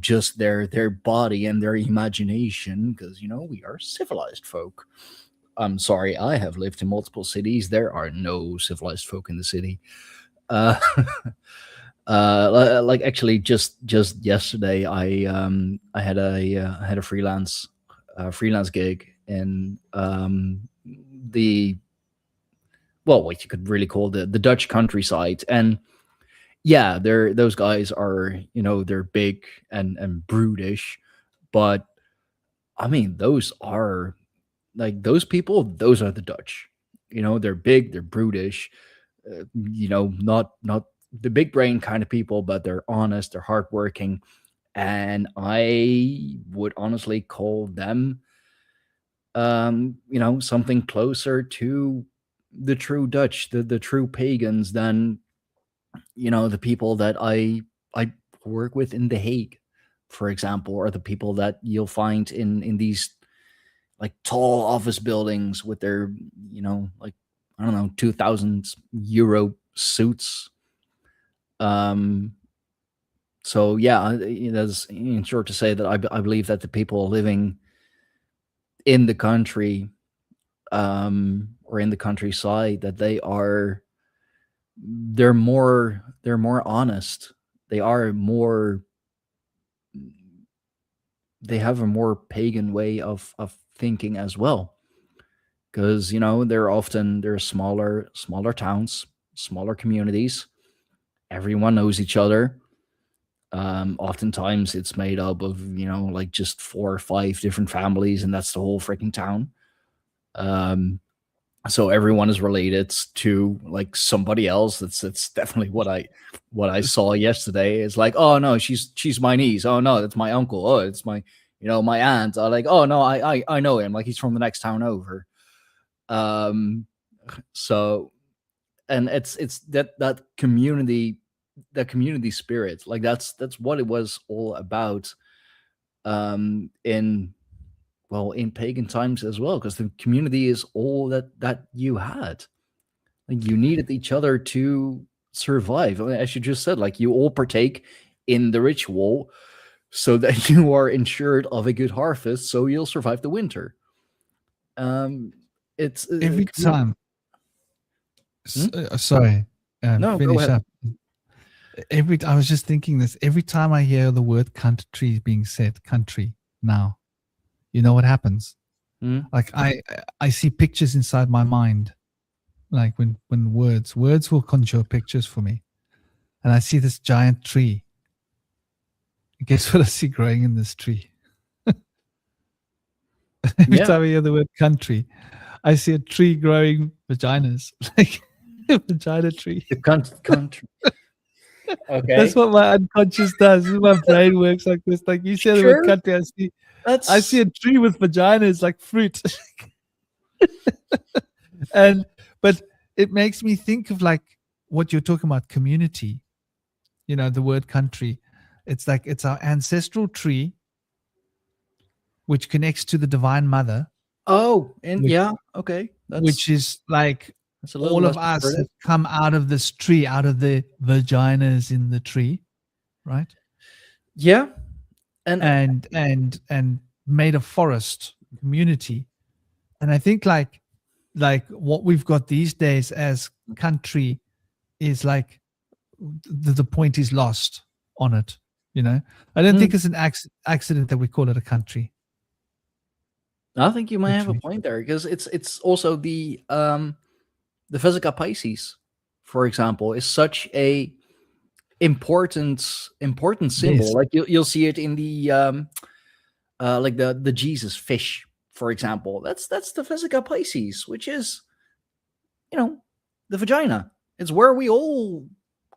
just their body and their imagination, because we are civilized folk. I'm sorry, I have lived in multiple cities. There are no civilized folk in the city. uh like actually just yesterday, I had a freelance gig in the what you could really call the Dutch countryside. And yeah, those guys are, they're big and brutish, but I mean, those are like those people, those are the Dutch. They're big, they're brutish, not the big brain kind of people, but they're honest, they're hardworking. And I would honestly call them something closer to the true Dutch, the true pagans, than the people that I work with in The Hague, for example, or the people that you'll find in these like tall office buildings with their like, I don't know, 2,000 euro suits. um so yeah, that's in short to say that I believe that the people living in the country, or in the countryside, that they're more honest. They are more they have a more pagan way of thinking as well, because they're smaller towns, smaller communities. Everyone knows each other. Oftentimes it's made up of like just 4 or 5 different families, and that's the whole freaking town. So everyone is related to like somebody else. That's definitely what I saw yesterday. It's like, oh no, she's my niece. Oh no, that's my uncle. Oh, it's my aunt. Like, oh no, I know him. Like he's from the next town over. Um, so, and it's that community the community spirit. Like that's what it was all about, in in pagan times as well, because the community is all that you had. Like you needed each other to survive. I mean, as you just said, like you all partake in the ritual so that you are ensured of a good harvest, so you'll survive the winter. It's
Every time.
Hmm?
Sorry,
No, go
finish
ahead.
up. I was just thinking this. Every time I hear the word country being said, country now, you know what happens?
Hmm?
Like I see pictures inside my mind. Like when words will conjure pictures for me, and I see this giant tree. Guess what I see growing in this tree? Every
Yeah.
time I hear the word country, I see a tree growing vaginas, like a vagina tree.
The country. Okay.
That's what my unconscious does. My brain works like this. Like you said the word
Sure.
country, I see a tree with vaginas like fruit. But it makes me think of like what you're talking about, community. You know, the word country. It's like it's our ancestral tree, which connects to the Divine Mother.
Oh, and
which,
yeah, okay.
which is like
That's a little
all
less
of us
assertive.
have come out of this tree, out of the vaginas in the tree, right?
Yeah.
And made a forest community. And I think like what we've got these days as country is like the point is lost on it. You know, I don't think it's an accident that we call it a country.
I think you might have a
Literally.
point there, because it's also the Vesica Pisces, for example, is such a important symbol.
Yes.
Like you'll see it in the like the Jesus fish, for example. That's the Vesica Pisces, which is, you know, the vagina. It's where we all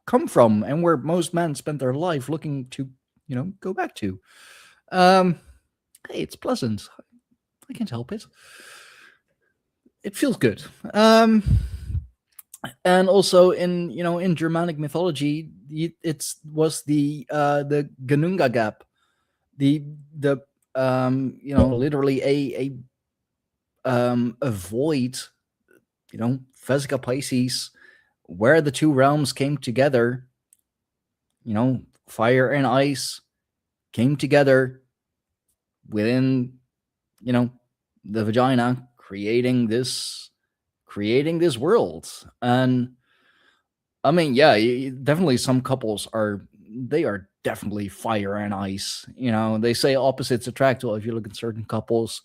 come from, and where most men spend their life looking to, go back to. Hey, it's pleasant. I can't help it. It feels good. And also in Germanic mythology, it was the Ganunga gap, the literally a void, Vesica Pisces, where the two realms came together. Fire and ice came together within the vagina, creating this world. And I mean, yeah, definitely some couples are definitely fire and ice. They say opposites attract. Well, if you look at certain couples,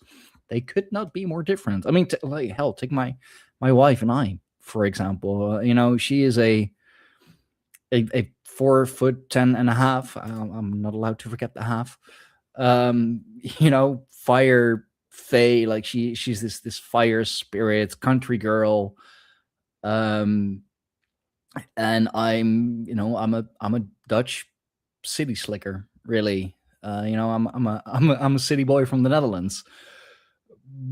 they could not be more different. I mean, like hell, take my wife and I, for example. She is a 4'10.5". I'm not allowed to forget the half. Fire fae, like she's this fire spirit, country girl. And I'm a Dutch city slicker, really. I'm a city boy from the Netherlands.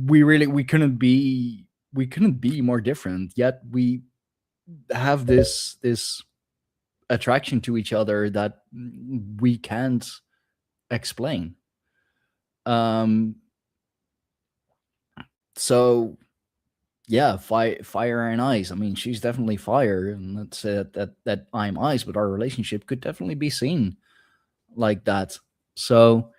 We couldn't be more different, yet we have this attraction to each other that we can't explain. So yeah, fire and ice. I mean, she's definitely fire, and let's say that I'm ice, but our relationship could definitely be seen like that. So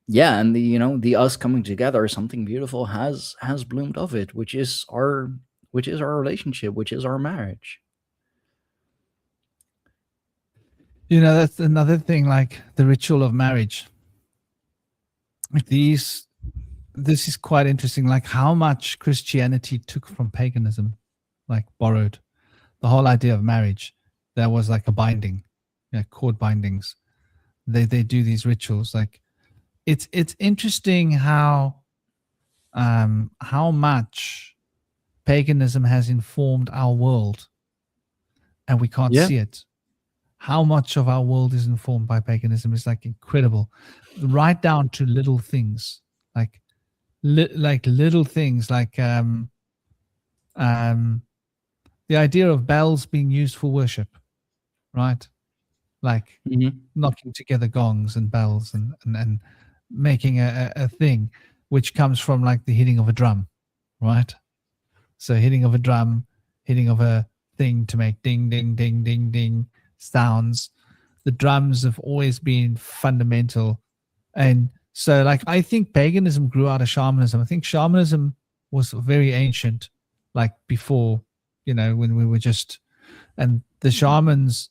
yeah, and the us coming together, something beautiful has bloomed of it, which is our relationship, which is our marriage.
That's another thing, like the ritual of marriage. This is quite interesting, like how much Christianity took from paganism, like borrowed the whole idea of marriage. There was like a binding, cord bindings. They do these rituals. Like it's interesting how much paganism has informed our world, and we can't see it. How much of our world is informed by paganism is like incredible, right down to little things, like little things, like the idea of bells being used for worship. right? Like
Mhm.
knocking together gongs and bells and making a thing, which comes from like the hitting of a drum, right? So hitting of a drum, hitting of a thing to make ding, ding, ding, ding, ding sounds. The drums have always been fundamental. And so, like, I think paganism grew out of shamanism. I think shamanism was very ancient, like before, when we were just, and the shamans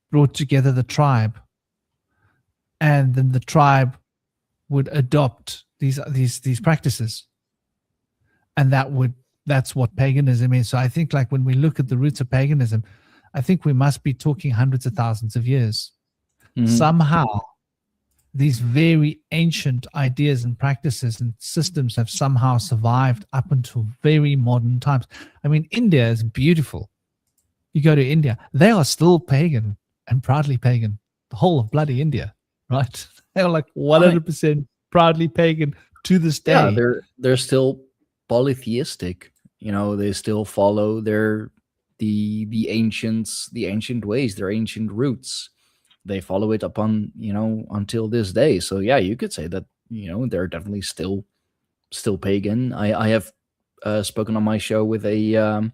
brought together the tribe, and then the tribe would adopt these practices, and that's what paganism is. So I think, like, when we look at the roots of paganism, I think we must be talking hundreds of thousands of years.
Mhm.
Somehow these very ancient ideas and practices and systems have somehow survived up until very modern times. I mean, India is beautiful. You go to India, they are still pagan and proudly pagan. The whole of bloody India, right? They are like
I mean,
100% proudly pagan to this
yeah,
day.
they're still polytheistic. They still follow the ancient ways, their ancient roots. They follow it upon until this day. So yeah, you could say that they're definitely still pagan. I have spoken on my show with a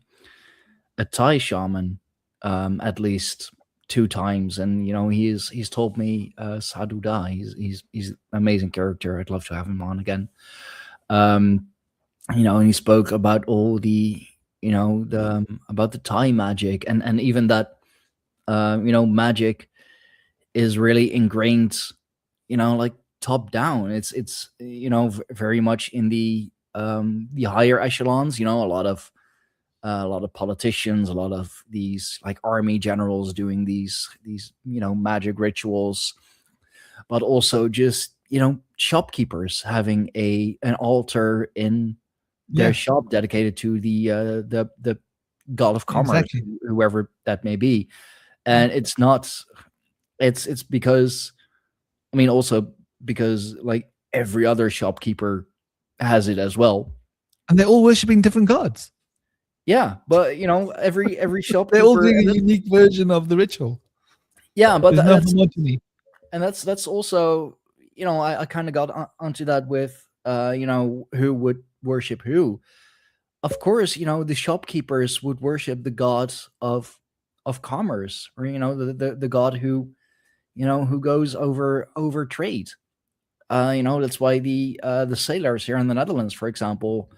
Thai shaman at least 2 times, and he's told me Sadhu Da. He's an amazing character. I'd love to have him on again. Um, and he spoke about all the about the Thai magic, and even that magic is really ingrained, like top down. It's very much in the higher echelons. A lot of politicians, a lot of these like army generals doing these magic rituals, but also just shopkeepers having an altar in their
Yeah,
shop dedicated to the god of commerce,
exactly.
whoever that may be.
Yeah.
And it's not it's because, I mean, also because like every other shopkeeper has it as well.
And they're all worshiping different gods.
Yeah, but every
They're all
shopkeeper,
doing a unique version of the ritual.
yeah, but
There's no
that's
homogeny.
that's also, I kind of got onto that with who would worship who. Of course, the shopkeepers would worship the god of commerce, or the god who goes over trade. That's why the sailors here in the Netherlands, for example,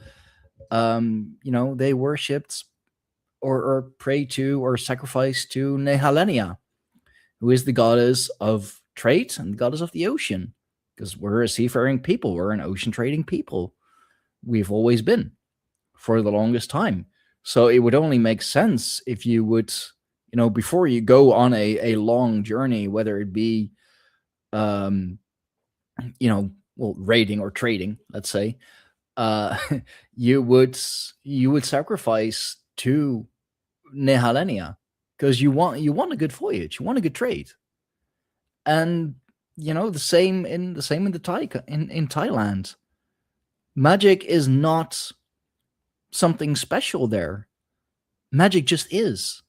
they worshipped or prayed to or sacrificed to Nehalenia, who is the goddess of trade and the goddess of the ocean. Because we're a seafaring people, we're an ocean trading people. We've always been for the longest time. So it would only make sense if you would, before you go on a long journey, whether it be, um, well, raiding or trading, let's say, uh, you would sacrifice to Nehalenia, because you want a good voyage, you want a good trade. And the same in the in Thailand. Magic is not something special there. Magic just is.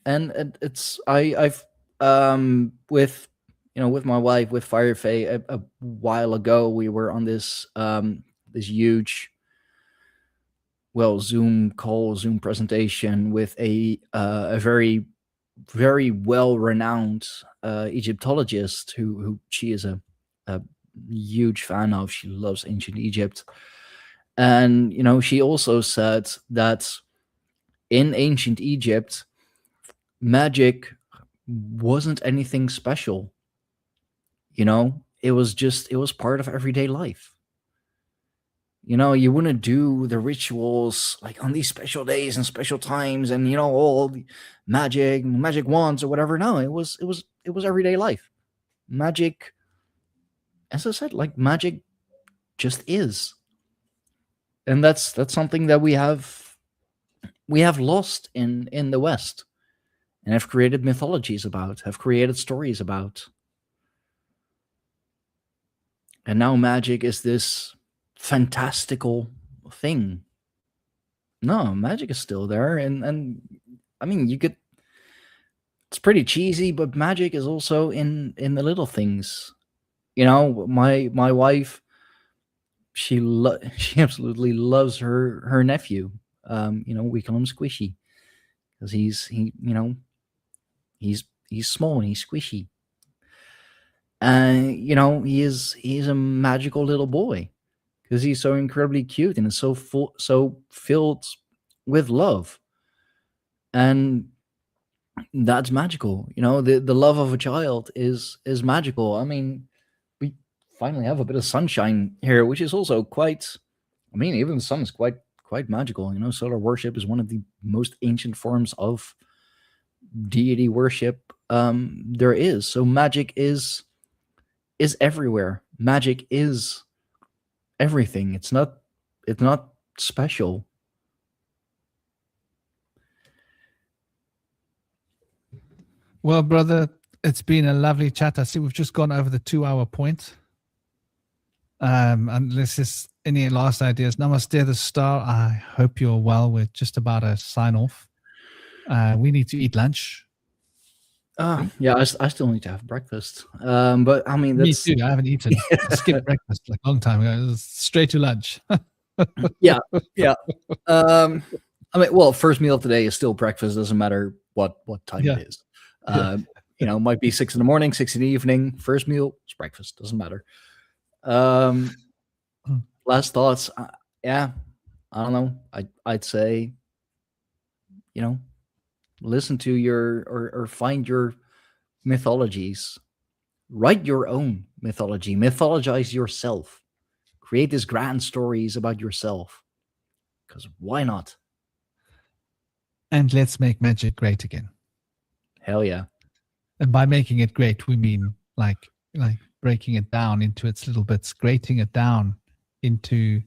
And it's I've with my wife, with Firefay, a while ago, we were on this huge, well, Zoom presentation with a very, very well renowned Egyptologist, who she is a huge fan of. She loves ancient Egypt. And she also said that in ancient Egypt, magic wasn't anything special. It was part of everyday life. You wouldn't do the rituals like on these special days and special times, and all the magic wands or whatever. No, it was everyday life. Magic, as I said, like magic just is. And that's something that we have lost in the West, and have created mythologies about, have created stories about. And now magic is this fantastical thing. No, magic is still there, and I mean, you could it's pretty cheesy, but magic is also in the little things. You know, my wife, she absolutely loves her nephew. You know, we call him Squishy because he's small and he's squishy. And you know, he's a magical little boy because he's so incredibly cute and is so filled with love. And that's magical. You know, the love of a child is magical. I mean, we finally have a bit of sunshine here, which is also quite, I mean, even the sun is quite magical. You know, solar worship is one of the most ancient forms of deity worship there is. So magic is everywhere. Magic is everything. It's not special.
Well, brother, it's been a lovely chat. I see we've just gone over the 2-hour point. Unless there's any last ideas. Namaste, the star. I hope you're well. We're just about to sign off. We need to eat lunch.
Yeah, I still need to have breakfast. But I mean,
Me
that's
too. I haven't eaten. I skipped breakfast like a long time ago. It was straight to lunch.
yeah. I mean, well, first meal of the day is still breakfast. Doesn't matter what time
Yeah.
it is. You know, it might be 6 a.m, 6 p.m. First meal is breakfast. Doesn't matter. Last thoughts. Yeah, I don't know. I'd say, you know, listen to your or find your mythologies. Write your own mythology. Mythologize yourself. Create these grand stories about yourself. Because why not?
And let's make magic great again.
Hell yeah.
And by making it great, we mean like breaking it down into its little bits, grating it down into,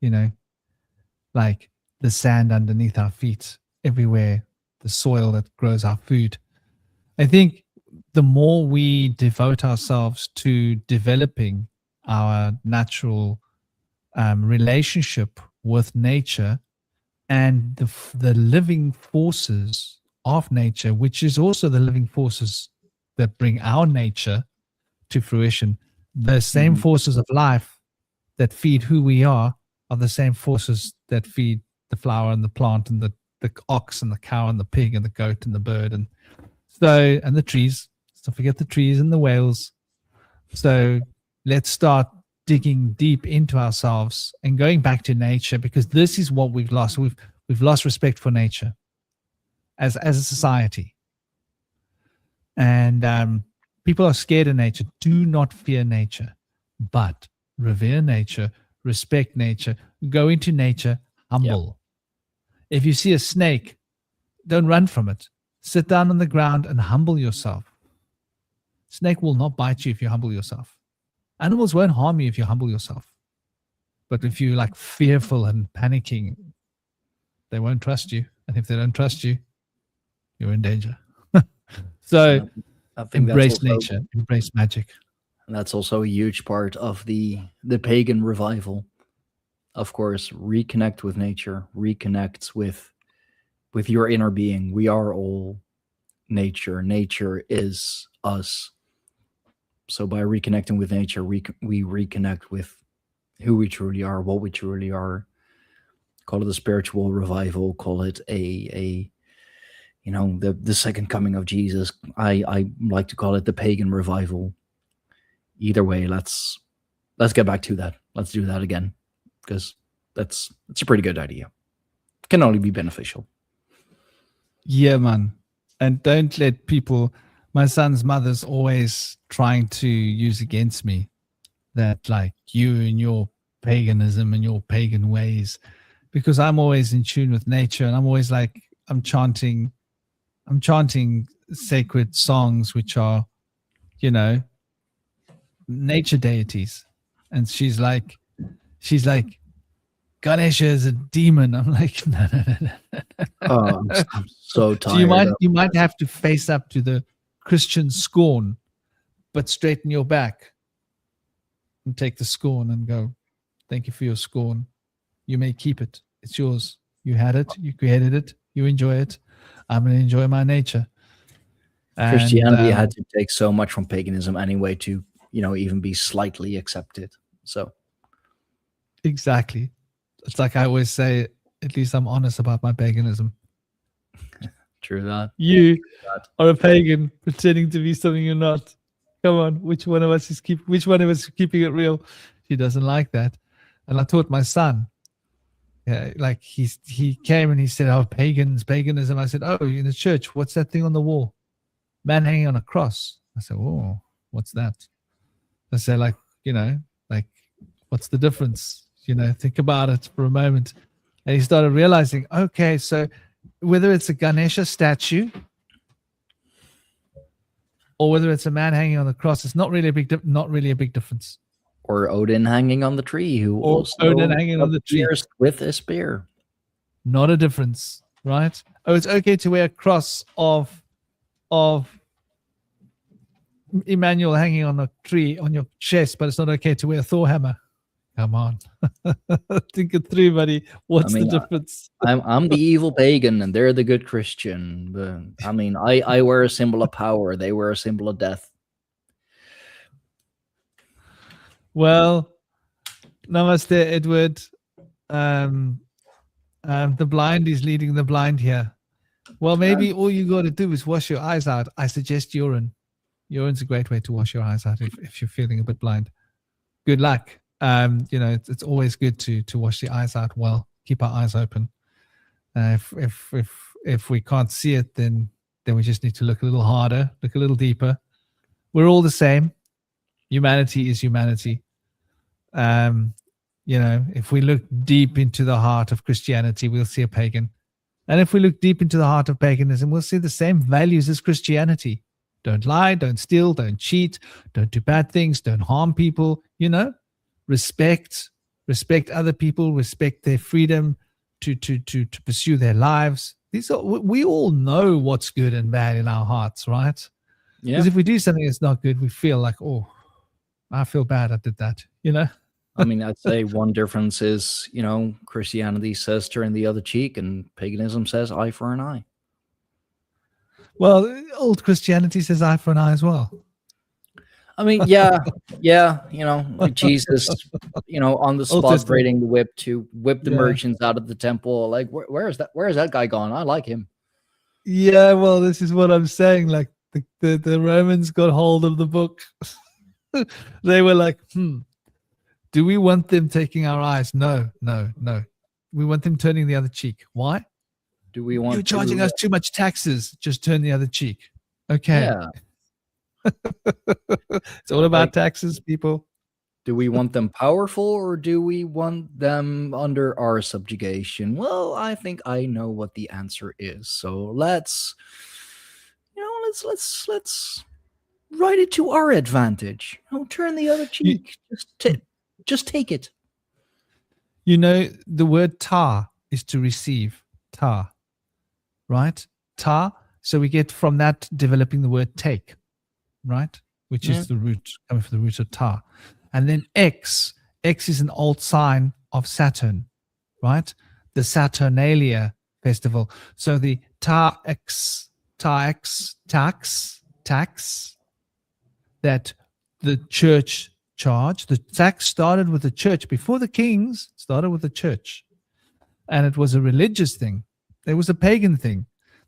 you know, like the sand underneath our feet, everywhere, the soil that grows our food. I think the more we devote ourselves to developing our natural relationship with nature and the living forces of nature, which is also the living forces that bring our nature to fruition, the same forces of life that feed who we are the same forces that feed the flower and the plant and the ox and the cow and the pig and the goat and the bird and the trees. Don't forget the trees and the whales. So let's start digging deep into ourselves and going back to nature, because this is what we've lost. We've lost respect for nature as a society. And people are scared of nature. Do not fear nature, but revere nature, respect nature, go into nature humble. Yep. If you see a snake, don't run from it. Sit down on the ground and humble yourself. Snake will not bite you if you humble yourself. Animals won't harm you if you humble yourself. But if you're like fearful and panicking, they won't trust you. And if they don't trust you, you're in danger. So I think embrace nature, embrace magic.
And that's also a huge part of the pagan revival. Of course, reconnect with nature, reconnect with your inner being. We are all nature. Nature is us. So by reconnecting with nature, we reconnect with who we truly are, what we truly are. Call it a spiritual revival. Call it a the second coming of Jesus. I like to call it the pagan revival. Either way, let's get back to that. Let's do that again, because that's a pretty good idea. It can only be beneficial.
Yeah, man. And don't let people. My son's mother's always trying to use against me that, like, you and your paganism and your pagan ways, because I'm always in tune with nature, and I'm always like, I'm chanting sacred songs which are, nature deities. And she's like, Ganesha is a demon. I'm like, no.
Oh, I'm so tired.
So you might have to face up to the Christian scorn, but straighten your back and take the scorn and go, thank you for your scorn. You may keep it. It's yours. You had it. You created it. You enjoy it. I'm going to enjoy my nature.
Christianity
And
had to take so much from paganism anyway to, even be slightly accepted. So
exactly. It's like I always say, at least I'm honest about my paganism.
true that.
You are a pagan pretending to be something you're not. Come on, which one of us is keeping it real? She doesn't like that. And I taught my son. Yeah, like he came and he said, "Oh, paganism." I said, "Oh, in the church, what's that thing on the wall? Man hanging on a cross." I said, "Oh, what's that?" I said, like, like, what's the difference? Think about it for a moment. And he started realizing, okay, so whether it's a Ganesha statue or whether it's a man hanging on the cross, it's not really a big difference.
Or Odin hanging on the tree, who
Or
also
Odin hanging on the tree.
pierced with a spear.
Not a difference, right? Oh, it's okay to wear a cross of Emmanuel hanging on a tree on your chest, but it's not okay to wear a Thor hammer. Come on. Think it through, buddy. What's the difference?
I'm the evil pagan and they're the good Christian. But I wear a symbol of power. They wear a symbol of death.
Well, namaste, Edward. The blind is leading the blind here. Well, maybe all you got to do is wash your eyes out. I suggest urine. Urine's a great way to wash your eyes out if you're feeling a bit blind. Good luck. It's always good to wash the eyes out well. Keep our eyes open. If we can't see it, then we just need to look a little harder, look a little deeper. We're all the same. Humanity is humanity. If we look deep into the heart of Christianity, we'll see a pagan. And if we look deep into the heart of paganism, we'll see the same values as Christianity. Don't lie, don't steal, don't cheat, don't do bad things, don't harm people, respect other people, respect their freedom to pursue their lives. We all know what's good and bad in our hearts, right?
Yeah.
Because if we do something that's not good, we feel like, oh, I feel bad I did that,
I'd say one difference is, Christianity says turn the other cheek and paganism says eye for an eye.
Well, old Christianity says eye for an eye as well.
Yeah, like Jesus, on the spot braiding the whip to whip the merchants out of the temple. Like, where is that guy gone? I like him.
Yeah, well, this is what I'm saying. Like the Romans got hold of the book. They were like, do we want them taking our eyes? No. We want them turning the other cheek. Why?
Do we want
You're charging us too much taxes? Just turn the other cheek. Okay.
Yeah.
It's all about taxes, people.
Do we want them powerful or do we want them under our subjugation? Well, I think I know what the answer is. So let's write it to our advantage. Turn the other cheek. Just take it.
The word ta is to receive. Ta. Right? Ta. So we get from that developing the word take. Right? Which is the root, coming from the root of ta. And then X is an old sign of Saturn. Right? The Saturnalia festival. So the tax, that the church charge. The tax started with the church. Before the kings, started with the church. And it was a religious thing. It was a pagan thing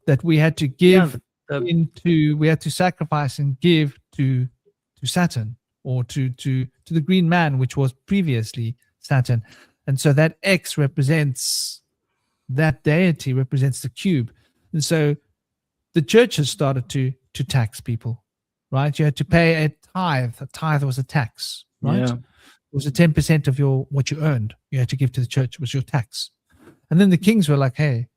that we had to give we had to sacrifice and give to Saturn or to the green man, which was previously Saturn. And so that X represents, that deity represents the cube. And so the churches started to tax people, right? You had to pay a tithe. A tithe was a tax, right?
Yeah.
It was a 10% of what you earned. You had to give to the church. It was your tax. And then the kings were like, hey,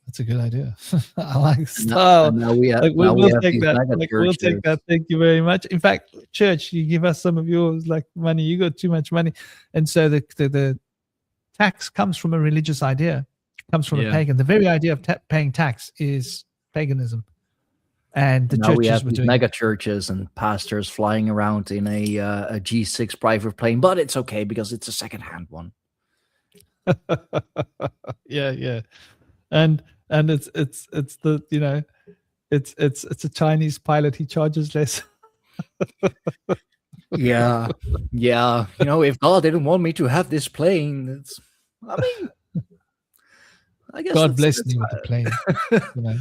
that's a good idea. I like style.
We'll
take that. We'll take that. Thank you very much. In fact, church, you give us some of yours, like money. You got too much money. And so the tax comes from a religious idea, comes from a pagan. The very idea of paying tax is paganism. And the churches were doing
mega churches and pastors flying around in a G6 private plane, but it's okay because it's a secondhand one.
yeah. And it's the it's a Chinese pilot. He charges less.
Yeah, yeah. You know, if God didn't want me to have this plane, it's. I mean, I guess
God bless me with the plane. You know?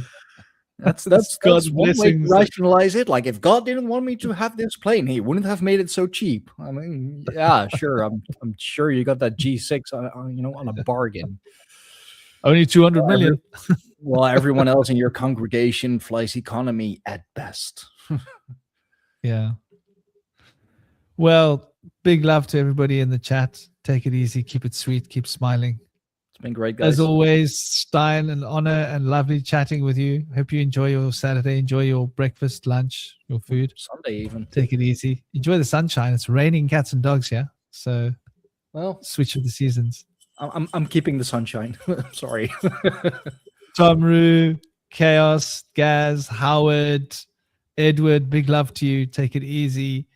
That's
God's
one way to
blessings.
rationalize it. Like, if God didn't want me to have this plane, he wouldn't have made it so cheap. I mean, yeah, sure. I'm sure you got that G6 on a bargain.
Only 200 million.
Well, everyone else in your congregation flies economy at best.
Yeah. Well, big love to everybody in the chat. Take it easy. Keep it sweet. Keep smiling.
It's been great, guys.
As always, Stein, an honor and lovely chatting with you. Hope you enjoy your Saturday. Enjoy your breakfast, lunch, your food.
Sunday even.
Take it easy. Enjoy the sunshine. It's raining cats and dogs here. So,
well,
switch of the seasons.
I'm keeping the sunshine. Sorry.
Tomru, Chaos, Gaz, Howard, Edward, big love to you. Take it easy.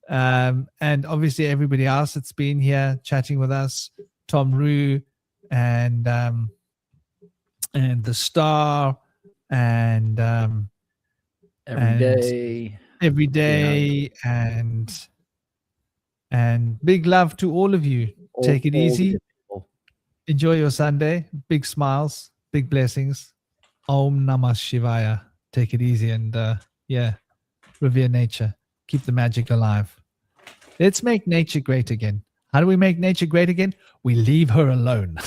And obviously everybody else that's been here chatting with us, Tom Rue and the Star and every day and big love to all of you. Take it easy. Enjoy your Sunday. Big smiles, big blessings. Om Namah Shivaya. Take it easy and revere nature. Keep the magic alive. Let's make nature great again. How do we make nature great again? We leave her alone.